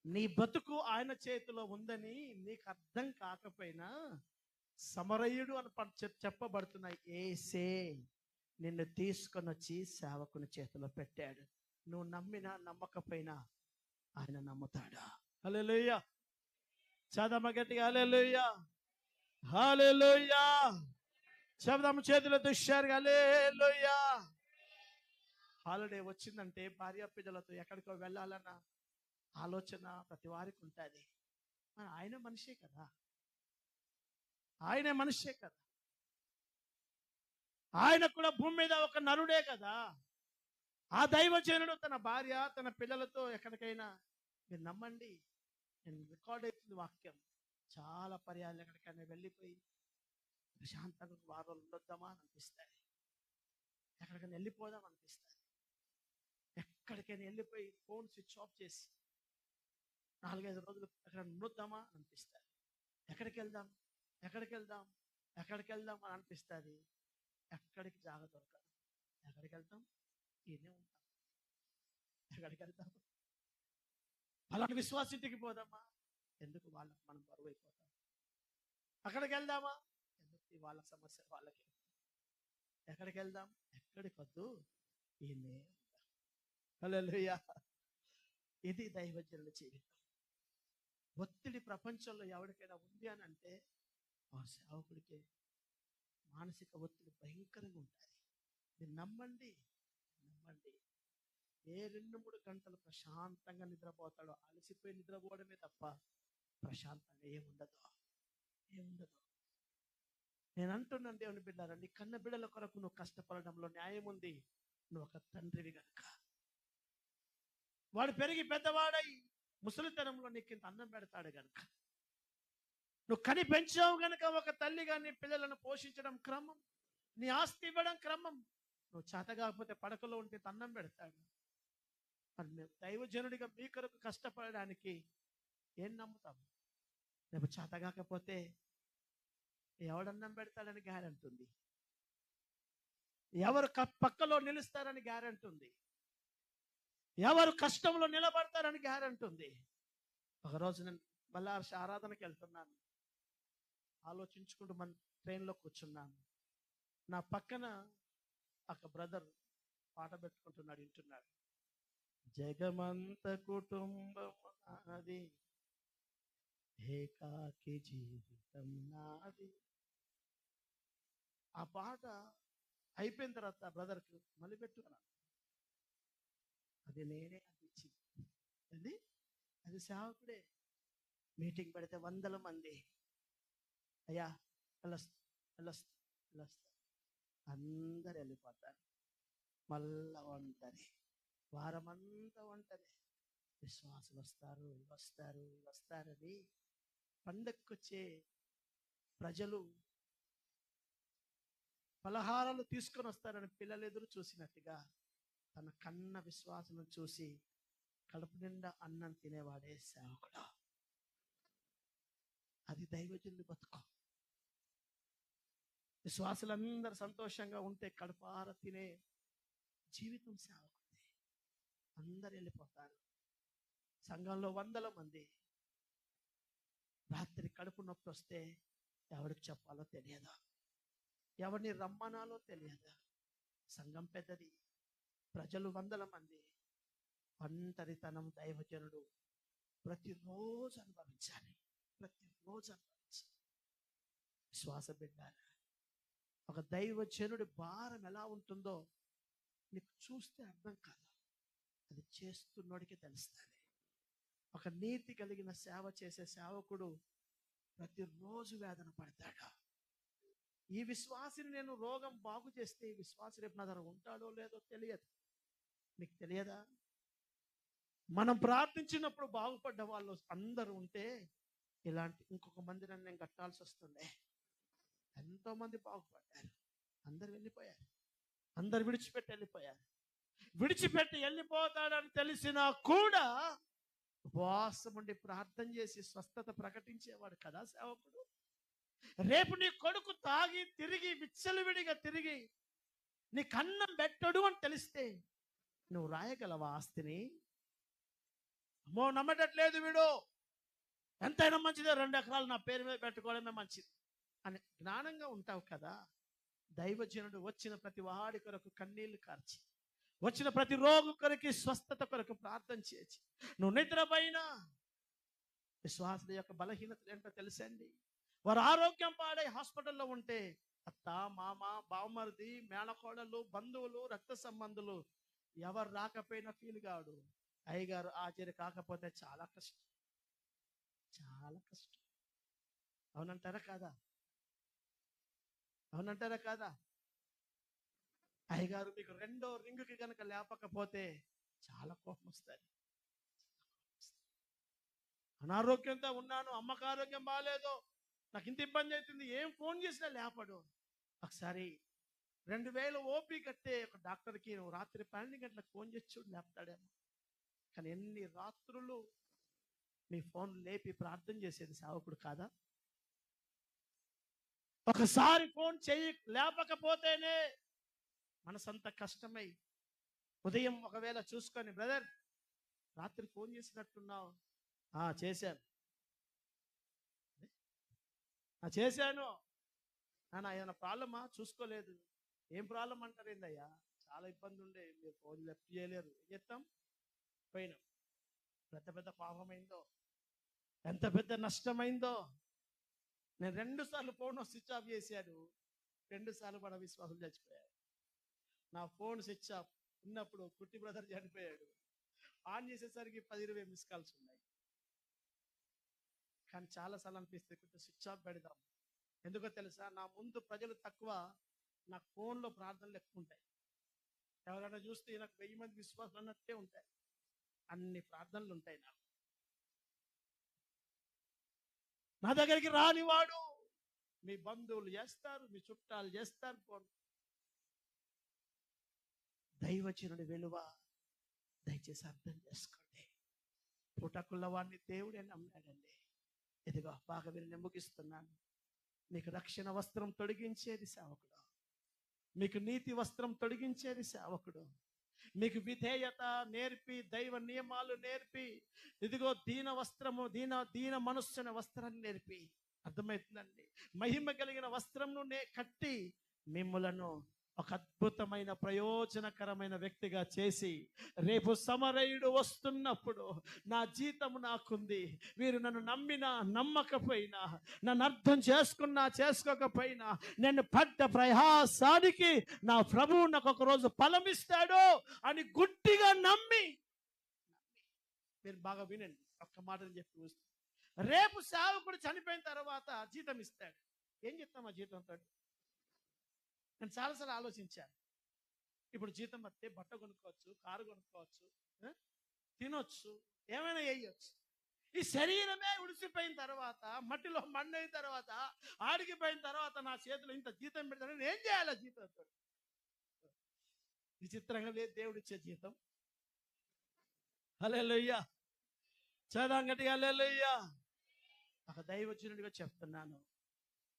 నీ బతుకు ఆయన చేతిలో ఉందని నీకు అర్థం కాకపోయినా సమరయుడు అని చెప్పబడుతున్నాయి. ఏసే నిన్ను తీసుకొని వచ్చి సేవకుని చేతిలో పెట్టాడు. నువ్వు నమ్మినా నమ్మకపోయినా ఆయన నమ్ముతాడా? హల్లెలూయా. చదమ గట్టిగా హల్లెలూయా, హల్లెలూయా. శబ్దం చేతులు దుష్యారు. హల్లెలూయా. హాలిడే వచ్చిందంటే భార్య పిల్లలతో ఎక్కడికో వెళ్ళాలన్న ఆలోచన ప్రతి వారికి ఉంటుంది. ఆయన మనిషే కదా, ఆయనే మనిషే కదా. ఆయన కూడా భూమి మీద ఒక నరుడే కదా. ఆ దైవజనుడు తన భార్య తన పిల్లలతో ఎక్కడికైనా, మీరు నమ్మండి, నేను రికార్డ్ అవుతుంది వాక్యం, చాలా పర్యాలు ఎక్కడికైనా వెళ్ళిపోయి ప్రశాంతంగా ఒక వారం ఉండొద్దామా అని అనిపిస్తాయి. ఎక్కడికైనా వెళ్ళిపోదాం అనిపిస్తాయి. ఎక్కడికైనా వెళ్ళిపోయి ఫోన్ స్విచ్ ఆఫ్ చేసి 4-5 రోజులు ఎక్కడ ఉండొద్దామా అని అనిపిస్తుంది. ఎక్కడికి వెళ్దాం ఎక్కడికి వెళ్దాం ఎక్కడికి వెళ్దాం అని అనిపిస్తుంది. ఎక్కడికి జాగ దొరకదు. ఎక్కడికి వెళ్తాం? ఈయనే ఉంటాం. ఎక్కడికి వెళ్తాం? అలాంటి విశ్వాసింటికి పోదామా? ఎందుకు? వాళ్ళకి మనం బరువు అయిపోతాం. అక్కడికి వెళ్దామా? ఎందుకు? వాళ్ళ సమస్య వాళ్ళకి. ఎక్కడికి వెళ్దాం? ఎక్కడికి వద్దు, ఈయనే ఉంటాం. హల్లెలూయా. ఇది దైవజనుల జీవితం. ఒత్తిడి ప్రపంచంలో ఎవరికైనా ఉంది అని అంటే ఆ సేవకుడికి మానసిక ఒత్తిడి భయంకరంగా ఉంటుంది. మీరు నమ్మండి, నమ్మండి, ఏ 2-3 గంటలు ప్రశాంతంగా నిద్రపోతాడో, అలసిపోయి నిద్రపోవడమే తప్ప ప్రశాంతంగా ఏముండదు, ఏముండదు. నేను అంటున్నాను, దేవుని బిడ్డారా, నీ కన్న బిడ్డల కొరకు నువ్వు కష్టపడడంలో న్యాయం ఉంది. నువ్వు ఒక తండ్రివి గనుక, వాడు పెరిగి పెద్దవాడై ముసలితనంలో నీకు ఇంత అన్నం పెడతాడు గనుక, నువ్వు కని పెంచావు గనుక, ఒక తల్లిగా నీ పిల్లలను పోషించడం క్రమం, నీ ఆస్తి ఇవ్వడం క్రమం. నువ్వు చేత కాకపోతే పడకలో ఉంటే అన్నం పెడతాడు. మరి మేము దైవజనుడిగా మీ కొరకు కష్టపడడానికి ఏం నమ్ముతాం? రేపు చేత కాకపోతే ఎవడన్నం పెడతాడని గ్యారెంటీ ఉంది? ఎవరు పక్కలో నిలుస్తారని గ్యారెంటీ ఉంది? ఎవరు కష్టంలో నిలబడతారని గ్యారెంటీ ఉంది? ఒకరోజు నేను బల్లార్ష ఆరాధనకి వెళ్తున్నాను, ఆలోచించుకుంటూ మన ట్రైన్లో కూర్చున్నాను. నా పక్కన ఒక బ్రదర్ పాట పెట్టుకుంటున్నాడు, వింటున్నాడు. జగమంత కుటుంబం నాది, ఏకాకి జీవితం నాది. ఆ పాట అయిపోయిన తర్వాత బ్రదర్కి మళ్ళీ పెట్టుకున్నాను. అది నేనే అనిపించింది. అది అది సేవకుడే. మీటింగ్ పెడితే 100 మంది, అయ్యా వెళ్ళొస్తా వెళ్ళొస్తా వెళ్ళొస్తా, అందరు వెళ్ళిపోతారు. మళ్ళా ఒంటరి, వారమంతా ఒంటరి. విశ్వాసులు వస్తారు వస్తారు వస్తారని పండక్కొచ్చే ప్రజలు పలహారాలు తీసుకొని వస్తారని పిల్లలు ఎదురు చూసినట్టుగా తన కన్న విశ్వాసులను చూసి కడుపు నిండా అన్నం తినేవాడే సేవకుడు. అది దైవజనుడి బతుకు. విశ్వాసులందరూ సంతోషంగా ఉంటే కడుపార తినే జీవితం సేవకుడిది. అందరు వెళ్ళిపోతారు. సంఘంలో 100 మంది. రాత్రి కడుపు నొప్పి వస్తే ఎవరికి చెప్పాలో తెలియదు, ఎవరిని రమ్మనాలో తెలియదు. సంఘం పెద్దది, ప్రజలు 100 మంది. ఒంటరితనం దైవజనుడు ప్రతిరోజు అనుభవించాలి, ప్రతిరోజు అనుభవించాలి. విశ్వాస బిడ్డారా, ఒక దైవజనుడి భారం ఎలా ఉంటుందో నీకు చూస్తే అర్థం కాదు, అది చేస్తున్నోడికి తెలుస్తుంది. ఒక నీతి కలిగిన సేవ చేసే సేవకుడు ప్రతిరోజు వేదన పడతాడు. ఈ విశ్వాసిని నేను రోగం బాగు చేస్తే ఈ విశ్వాసి రేపు నా దగ్గర ఉంటాడో లేదో తెలియదు. మీకు తెలియదా? మనం ప్రార్థించినప్పుడు బాగుపడ్డ వాళ్ళు అందరూ ఉంటే ఇలాంటి ఇంకొక మందిరాన్ని నేను కట్టాల్సి వస్తుంది. ఎంతో మంది బాగుపడ్డారు, అందరు వెళ్ళిపోయారు, అందరు విడిచిపెట్టి వెళ్ళిపోయారు. విడిచిపెట్టి వెళ్ళిపోతాడని తెలిసినా కూడా ఉపవాసం ఉండి ప్రార్థన చేసి స్వస్థత ప్రకటించేవాడు కదా సేవకుడు. రేపు నీ కొడుకు తాగి తిరిగి విచ్చలవిడిగా తిరిగి నీకు అన్నం పెట్టడు అని తెలిస్తే నువ్వు రాయగలవా ఆస్తిని? అమ్మో నమ్మటట్లేదు వీడు, ఎంతైనా మంచిదే, 2 ఎకరాలు నా పేరు మీద పెట్టుకోవడమే మంచిది అని జ్ఞానంగా ఉంటావు కదా. దైవజనుడు వచ్చిన ప్రతి వాడి కొరకు కన్నీళ్లు కార్చి, వచ్చిన ప్రతి రోగు కొరకు స్వస్థత కొరకు ప్రార్థన చేసి, నువ్వు నిద్రపోయినా విశ్వాసుల యొక్క బలహీనత ఏంటో తెలుసండి. వారు ఆరోగ్యం పాడై హాస్పిటల్లో ఉంటే అత్త మామ బావమరిది మేనకోడలు బంధువులు రక్త సంబంధులు ఎవరు రాకపోయినా ఫీల్ కాడు. అయ్యగారు ఆచార్య కాకపోతే చాలా కష్టం, చాలా కష్టం. అవునంటారా కాదా? అవునంటారా కాదా? అయ్యగారు మీకు రెండో రింగుకి కనుక లేపకపోతే చాలా కోపం వస్తుంది. అనారోగ్యంతో ఉన్నాను, అమ్మకు ఆరోగ్యం బాగాలేదు, నాకు ఇంత ఇబ్బంది అవుతుంది, ఏం ఫోన్ చేసినా లేపడు. ఒకసారి 2000 ఓపీ కట్టే ఒక డాక్టర్కి నువ్వు రాత్రి 12 గంటలకు ఫోన్ చేసి చూడు, లేపుతాడేమో. కానీ ఎన్ని రాత్రులు నీ ఫోన్ లేపి ప్రార్థన చేసేది సేవకుడు కాదా? ఒకసారి ఫోన్ చెయ్యి లేపకపోతేనే మనసంత కష్టమై ఉదయం ఒకవేళ చూసుకొని, బ్రదర్ రాత్రి ఫోన్ చేసినట్టున్నావు. చేశాను చేశాను నాన్న, ఏదైనా ప్రాబ్లమా? చూసుకోలేదు. ఏం ప్రాబ్లం అంటారు? ఏందయ్యా, చాలా ఇబ్బంది ఉండే, మీరు ఫోన్ లెఫ్ట్ చేయలేరు. ఏం చేస్తాం? పోయినాం. పెద్ద పెద్ద పాపమైందో, ఎంత పెద్ద నష్టమైందో. నేను 2 సార్లు ఫోన్ స్విచ్ ఆఫ్ చేశాను. 2 సార్లు మన విశ్వాసం చచ్చిపోయాడు. నా ఫోన్ స్విచ్ ఆఫ్ ఉన్నప్పుడు కుట్టి బ్రదర్ చనిపోయాడు. ఆన్ చేసేసరికి 10-20 మిస్ కాల్స్ ఉన్నాయి. కానీ చాలాసార్లు అనిపిస్తే కొంచెం స్విచ్ ఆఫ్ పెడదాం. ఎందుకో తెలుసా? నా ముందు ప్రజలు తక్కువ, నా ఫోన్లో ప్రార్థనలు ఎక్కువ ఉంటాయి. ఎవరైనా చూస్తే నాకు 1000 మంది విశ్వాసం అన్నట్టే ఉంటాయి. అన్ని ప్రార్థనలు ఉంటాయి నాకు. నా దగ్గరికి రానివాడు మీ బంధువులు చేస్తారు, మీ చుట్టాలు చేస్తారు. ఫోన్ దైవజనుడి విలువ దయచేసి అర్థం చేసుకోండి. పూటకున్న వాడిని దేవుడే నమ్మాడండి. ఇదిగో బాగా మీరు ముగిస్తున్నాను. మీకు రక్షణ వస్త్రం తొడిగించేది సేవకుడు, మీకు నీతి వస్త్రం తొడిగించేది సేవకుడు, మీకు విధేయత నేర్పి, దైవ నియమాలు నేర్పి, ఇదిగో దీన వస్త్రము, దీన మనస్సున వస్త్రాన్ని నేర్పి, అర్థమవుతుందండి, మహిమ కలిగిన వస్త్రంను కట్టి మిమ్ములను ఒక అద్భుతమైన ప్రయోజనకరమైన వ్యక్తిగా చేసి, రేపు సమరయుడు వస్తున్నప్పుడు నా జీతం నాకుంది, వీరు నన్ను నమ్మినా నమ్మకపోయినా, నన్ను అర్థం చేసుకున్నా చేసుకోకపోయినా, నేను పడ్డ ప్రయాసానికి నా ప్రభువు నాకు ఒక రోజు ఫలమిస్తాడు అని గుడ్డిగా నమ్మి, మీరు బాగా వినండి, ఒక్క మాటని చెప్పి రేపు సేవకుడు చనిపోయిన తర్వాత జీతం ఇస్తాడు. ఏం చెప్తాం ఆ జీతంతో? నేను చాలాసార్లు ఆలోచించాను. ఇప్పుడు జీతం వస్తే బట్ట కొనుక్కోవచ్చు, కారు కొనుక్కోవచ్చు, తినొచ్చు, ఏమైనా వేయచ్చు. ఈ శరీరమే ఉడిసిపోయిన తర్వాత, మట్టిలో మಣ್ಣైన తర్వాత, ఆడికిపోయిన తర్వాత నా చేతిలో ఇంత జీతం పెడతాను, నేను ఏం చేయాలి జీతంతో? విచిత్రంగా లేదు దేవుడిచ్చే జీతం. హల్లెలూయా, చదవం గట్టిగా హల్లెలూయా. ఒక దైవజనుడిగా చెప్తున్నాను,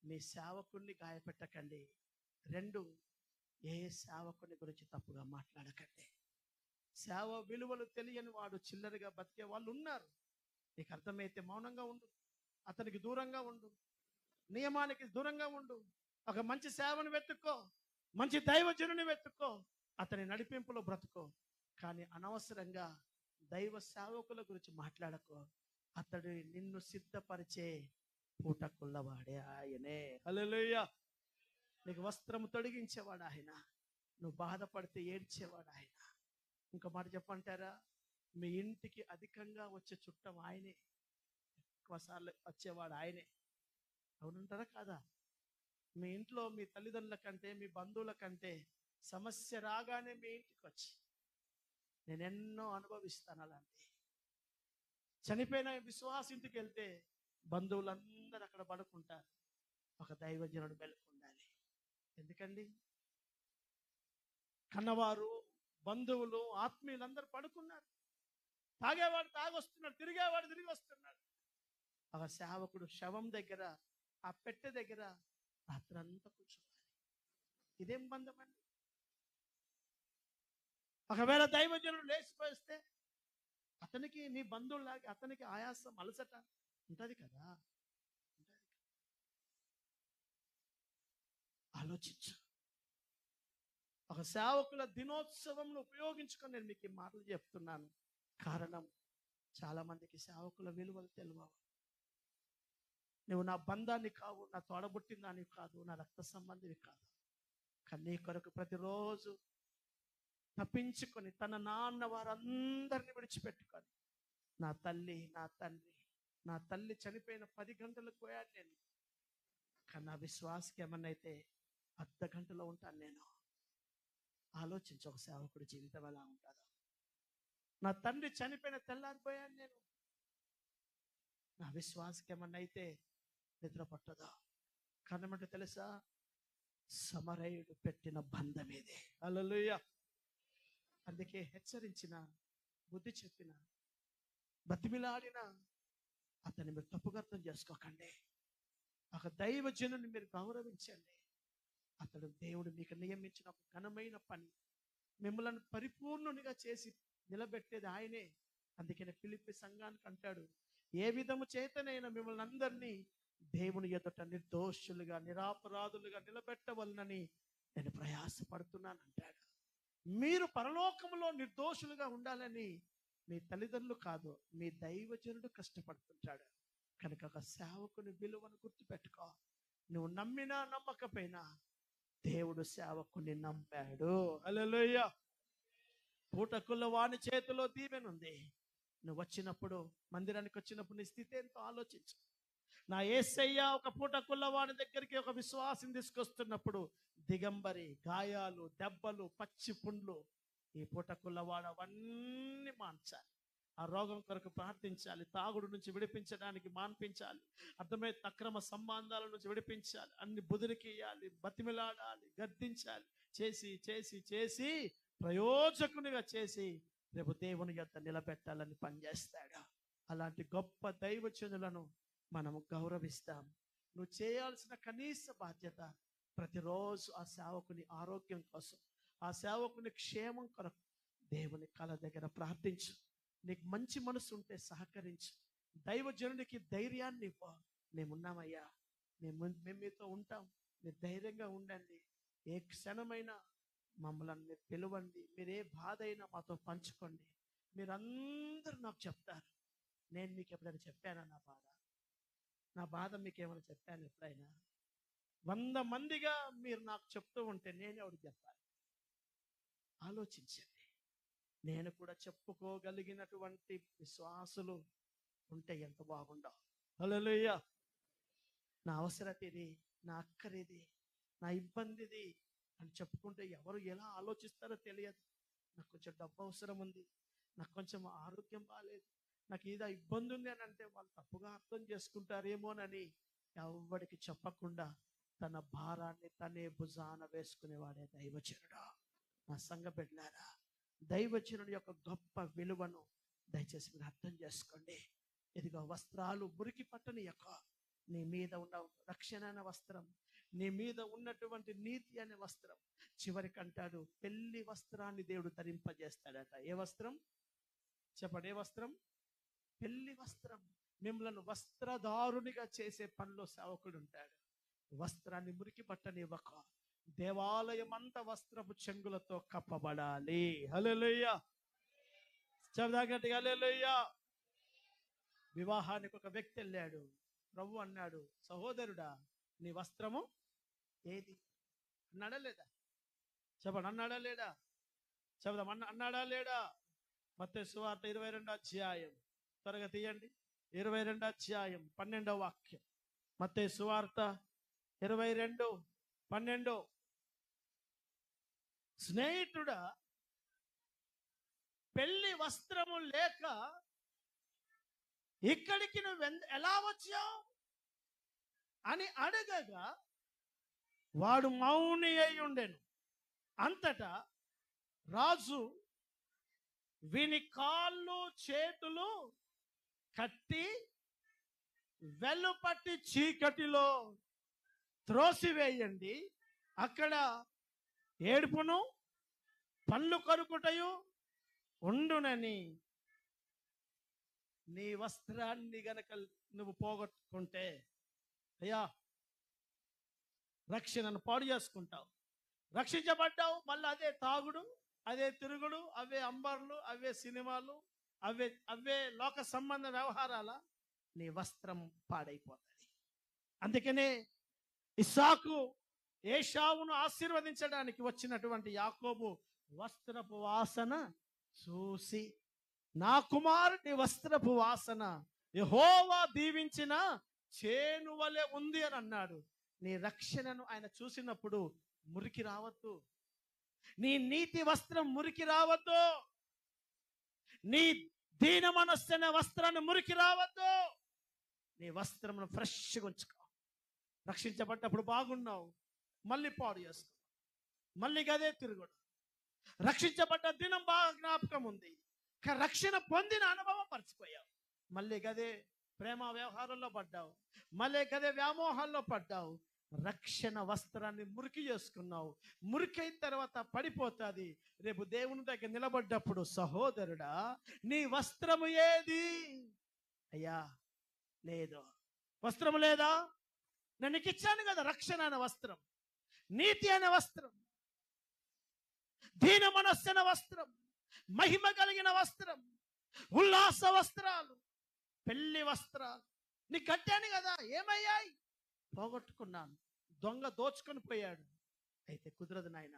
మీ సేవకుడిని గాయపెట్టకండి. 2, ఏ సేవకుని గురించి తప్పుగా మాట్లాడకండి. సేవ విలువలు తెలియని వాడు చిల్లరగా బతికే వాళ్ళు ఉన్నారు. నీకు అర్థమైతే మౌనంగా ఉండు, అతనికి దూరంగా ఉండు, నియమానికి దూరంగా ఉండు. ఒక మంచి సేవను వెతుక్కో, మంచి దైవజనుని వెతుక్కో, అతని నడిపింపులో బ్రతుకో. కానీ అనవసరంగా దైవ సేవకుల గురించి మాట్లాడకో. అతడు నిన్ను సిద్ధపరిచే పూటకుల్లవాడే ఆయనే. హల్లెలూయా. నీకు వస్త్రము తొడిగించేవాడు ఆయన, నువ్వు బాధపడితే ఏడ్చేవాడు ఆయన. ఇంకో మాట చెప్పంటారా? మీ ఇంటికి అధికంగా వచ్చే చుట్టం ఆయనే, ఎక్కువసార్లు వచ్చేవాడు ఆయనే. అవునంటారా కాదా? మీ ఇంట్లో మీ తల్లిదండ్రుల కంటే, మీ బంధువుల కంటే సమస్య రాగానే మీ ఇంటికి వచ్చి, నేను ఎన్నో అనుభవిస్తాను అలాంటి. చనిపోయిన విశ్వాస ఇంటికి వెళ్తే బంధువులందరూ అక్కడ పడుకుంటారు, ఒక దైవజనుడు మెలుకుండాలి. ఎందుకండి? కన్నవారు, బంధువులు, ఆత్మీయులందరూ పడుకున్నారు, తాగేవాడు తాగొస్తున్నాడు, తిరిగేవాడు తిరిగి వస్తున్నాడు. ఒక సేవకుడు శవం దగ్గర, ఆ పెట్టె దగ్గర రాత్రంతా కూర్చోవాలి. ఇదేం బంధం అండి? ఒకవేళ దైవజనుడు లేచిపోయిస్తే అతనికి, నీ బంధువులాగా అతనికి ఆయాసం, అలసట ఉంటుంది కదా. ఆలోచించు. ఒక సేవకుల దినోత్సవంను ఉపయోగించుకొని నేను మీకు ఈ మాటలు చెప్తున్నాను. కారణం, చాలా మందికి సేవకుల విలువలు తెలియవు. నువ్వు నా బంధాన్ని కావు, నా తోడబుట్టిన దాన్ని కాదు, నా రక్త సంబంధివి కాదు. కానీ నీ కొరకు ప్రతిరోజు తప్పించుకొని తన నాన్న వారందరిని విడిచిపెట్టుకొని, నా తల్లి, నా తండ్రి, నా తల్లి చనిపోయిన 10 గంటలకు పోయాను నేను. కానీ నా విశ్వాసకి ఏమన్నైతే 1/2 గంటలో ఉంటాను నేను. ఆలోచించు, ఒక సేవకుడి జీవితం ఎలా ఉంటుందో. నా తండ్రి చనిపోయిన తెల్లారిపోయాను నేను, నా విశ్వాసకి ఏమన్నా అయితే నిద్ర పట్టదా? కారణం ఏంటో తెలుసా? సమరయుడు పెట్టిన బంధం ఇది. హల్లెలూయా. అందుకే హెచ్చరించిన, బుద్ధి చెప్పిన, బతిమిలాడిన అతన్ని మీరు తప్పుగా అర్థం చేసుకోకండి. ఒక దైవజనుని మీరు గౌరవించండి. అతడు దేవుడు మీకు నియమించిన ఒక ఘనమైన పని, మిమ్మల్ని పరిపూర్ణునిగా చేసి నిలబెట్టేది ఆయనే. అందుకని ఫిలిప్పి సంఘానికి అంటాడు, ఏ విధము చేతనైనా మిమ్మల్ని అందరినీ దేవుని ఎదుట నిర్దోషులుగా నిరాపరాధులుగా నిలబెట్టవలనని నేను ప్రయాసపడుతున్నాను అంటాడు. మీరు పరలోకములో నిర్దోషులుగా ఉండాలని మీ తల్లిదండ్రులు కాదు, మీ దైవజనుడు కష్టపడుతుంటాడు. కనుక ఒక సేవకుని విలువను గుర్తుపెట్టుకో. నువ్వు నమ్మినా నమ్మకపోయినా దేవుడు సేవకుని నమ్మాడు. హల్లెలూయా. పూటకుల వాని చేతిలో దీవెనుంది. నువ్వు వచ్చినప్పుడు, మందిరానికి వచ్చినప్పుడు నీ స్థితి ఎంతో ఆలోచించు. నా యేసయ్య ఒక పూటకుల వాని దగ్గరికి ఒక విశ్వాసం తీసుకొస్తున్నప్పుడు దిగంబరి, గాయాలు, దెబ్బలు, పచ్చి పుండ్లు, ఈ పూటకుల్లవాడు అవన్నీ మాన్చాలి. ఆ రోగం కొరకు ప్రార్థించాలి, తాగుడు నుంచి విడిపించడానికి మాన్పించాలి, అర్థమైన అక్రమ సంబంధాల నుంచి విడిపించాలి, అన్ని బుదిరికియాలి, బతిమిలాడాలి, గద్దించాలి. చేసి చేసి చేసి ప్రయోజకునిగా చేసి రేపు దేవుని యొద్ద నిలబెట్టాలని పనిచేస్తాడు. అలాంటి గొప్ప దైవజనులను మనము గౌరవిస్తాం. నువ్వు చేయాల్సిన కనీస బాధ్యత ప్రతిరోజు ఆ సేవకుని ఆరోగ్యం కోసం, ఆ సేవకుని క్షేమం కొరకు దేవుని కళ దగ్గర ప్రార్థించు. నీకు మంచి మనసు ఉంటే సహకరించు. దైవజనుడికి ధైర్యాన్ని ఇవ్వ. మేమున్నామయ్యా, మేము మీతో ఉంటాం, మీరు ధైర్యంగా ఉండండి, ఏ క్షణమైనా మమ్మల్ని మీరు పిలవండి, మీరు ఏ బాధ అయినా మాతో పంచుకోండి. మీరందరూ నాకు చెప్తారు. నేను మీకు ఎప్పుడైనా చెప్పానా నా బాధ మీకు ఏమైనా చెప్పాను ఎప్పుడైనా? 100 మందిగా మీరు నాకు చెప్తూ ఉంటే నేను ఎవరికి చెప్పాలి? ఆలోచించండి. నేను కూడా చెప్పుకోగలిగినటువంటి విశ్వాసులు ఉంటే ఎంత బాగుండో. హల్లెలూయా. నా అవసరత ఇది, నా అక్కరిది, నా ఇబ్బందిది అని చెప్పుకుంటే ఎవరు ఎలా ఆలోచిస్తారో తెలియదు. నాకు కొంచెం డబ్బు అవసరం ఉంది, నాకు కొంచెం ఆరోగ్యం బాగాలేదు, నాకు ఏదో ఇబ్బంది ఉంది అని అంటే వాళ్ళు తప్పుగా అర్థం చేసుకుంటారేమోనని ఎవరికి చెప్పకుండా తన భారాన్ని తనే భుజాన వేసుకునేవాడే దైవజనుడు. నా సంఘ బిడ్డలారా, దైవజనుడి యొక్క గొప్ప విలువను దయచేసి మీరు అర్థం చేసుకోండి. ఇదిగో వస్త్రాలు మురికి పట్టని యొక్క నీ మీద ఉన్న రక్షణ అనే వస్త్రం, నీ మీద ఉన్నటువంటి నీతి అనే వస్త్రం, చివరికి అంటాడు పెళ్లి వస్త్రాన్ని దేవుడు ధరింపజేస్తాడట. ఏ వస్త్రం చెప్పండి? ఏ వస్త్రం? పెళ్లి వస్త్రం. మిమ్మల్ని వస్త్రధారునిగా చేసే పనిలో సేవకుడు ఉంటాడు. వస్త్రాన్ని మురికి పట్టనివ్వక దేవాలయం అంతా వస్త్రపు చెంగులతో కప్పబడాలి. హల్లెలూయా. చెబుదాగండి హల్లెలూయా. వివాహానికి ఒక వ్యక్తి వెళ్ళాడు. ప్రభు అన్నాడు, సహోదరుడా నీ వస్త్రము ఏది అన్నాడా లేదా? చెప్పండి, అన్నాడా లేడా? చెబుదాం, అన్నాడా లేడా? మత్తయి సువార్త 22వ అధ్యాయం, త్వరగా తీయండి. 22వ అధ్యాయం 12వ వాక్యం. మత్తయి సువార్త 22:12. స్నేహితుడా, పెళ్లి వస్త్రము లేక ఇక్కడికి నువ్వు ఎలా వచ్చావు అని అడగగా వాడు మౌని అయి ఉండెను. అంతటా రాజు వీని కాళ్ళు చేతులు కట్టి వెలుపట్టి చీకటిలో త్రోసివేయండి, అక్కడ ఏడుపును పళ్ళు కొరుకుటయు ఉండునని. నీ వస్త్రాన్ని గనక నువ్వు పోగొట్టుకుంటే అయ్యా రక్షణను పాడు చేసుకుంటావు. రక్షించబడ్డావు, మళ్ళీ అదే తాగుడు, అదే తిరుగుడు, అవే అంబర్లు, అవే సినిమాలు, అవే లోక సంబంధ వ్యవహారాల నీ వస్త్రం పాడైపోతుంది. అందుకనే ఇస్సాకు ఏశావును ఆశీర్వదించడానికి వచ్చినటువంటి యాకోబు వస్త్రపు వాసన చూసి, నా కుమారుని వస్త్రపు వాసన యెహోవా దీవించిన చేను వలె ఉంది అని అన్నాడు. నీ రక్షణను ఆయన చూసినప్పుడు మురికి రావద్దు, నీ నీతి వస్త్రం మురికి రావద్దు. నీ దీన మనస్సు అనే వస్త్రాన్ని మురికి రావద్దు. నీ వస్త్రమును ఫ్రెష్గా ఉంచుకో. రక్షించబడ్డప్పుడు బాగున్నావు, మళ్ళీ పాడు చేసుకున్నావు, మళ్ళీ గదే తిరుగుడు. రక్షించబడ్డ దినం బాగా జ్ఞాపకం ఉంది, రక్షణ పొందిన అనుభవం మర్చిపోయావు. మళ్ళీ గదే ప్రేమ వ్యవహారంలో పడ్డావు, మళ్ళీ గదే వ్యామోహాల్లో పడ్డావు. రక్షణ వస్త్రాన్ని మురికి చేసుకున్నావు. మురికైన తర్వాత పడిపోతుంది. రేపు దేవుని దగ్గర నిలబడ్డప్పుడు, సహోదరుడా నీ వస్త్రము ఏది? అయ్యా లేదు. వస్త్రము లేదా? నేను నీకు ఇచ్చాను కదా రక్షణ అనే వస్త్రం, నీతి అనే వస్త్రం, దీన మనస్సు అనే వస్త్రం, మహిమ కలిగిన వస్త్రం, ఉల్లాస వస్త్రాలు, పెళ్లి వస్త్రాలు నీకు కట్టాను కదా. ఏమయ్యాయి? పోగొట్టుకున్నాను. దొంగ దోచుకొని పోయాడు. అయితే కుదరదు నాయన.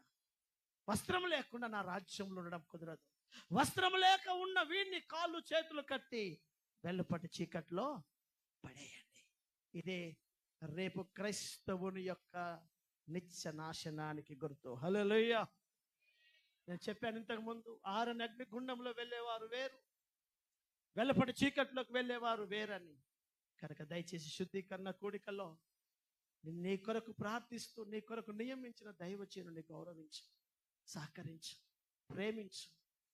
వస్త్రం లేకుండా నా రాజ్యంలో ఉండడం కుదరదు. వస్త్రం లేక ఉన్న వీడిని కాళ్ళు చేతులు కట్టి వెల్లుపటి చీకట్లో పడేయండి. ఇదే రేపు క్రైస్తవుని యొక్క నిత్య నాశనానికి గుర్తు. హల్లెలూయా. నేను చెప్పాను ఇంతకు ముందు, ఆరని అగ్నిగుండంలో వెళ్ళేవారు వేరు, వెల్లపటి చీకట్లోకి వెళ్ళేవారు వేరని. కనుక దయచేసి శుద్ధీకరణ కూడికలో నీ కొరకు ప్రార్థిస్తూ నీ కొరకు నియమించిన దైవజనుని గౌరవించు, సహకరించు, ప్రేమించు.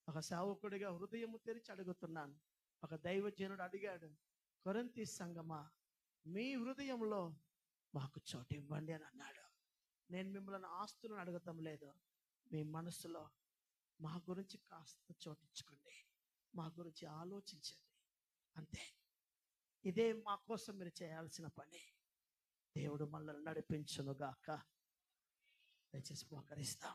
ఒక సేవకుడిగా హృదయము తెరిచి అడుగుతున్నాను. ఒక దైవజనుడు అడిగాడు, కొరింథీ సంఘమా మీ హృదయంలో మాకు చోటు ఇవ్వండి అని అన్నాడు. నేను మిమ్మల్ని ఆస్తులను అడగటం లేదు, మీ మనసులో మా గురించి కాస్త చోటించుకోండి, మా గురించి ఆలోచించండి, అంతే. ఇదే మా కోసం మీరు చేయాల్సిన పని. దేవుడు మనల్ని నడిపించునుగాక. దయచేసి మోకరిస్తాం.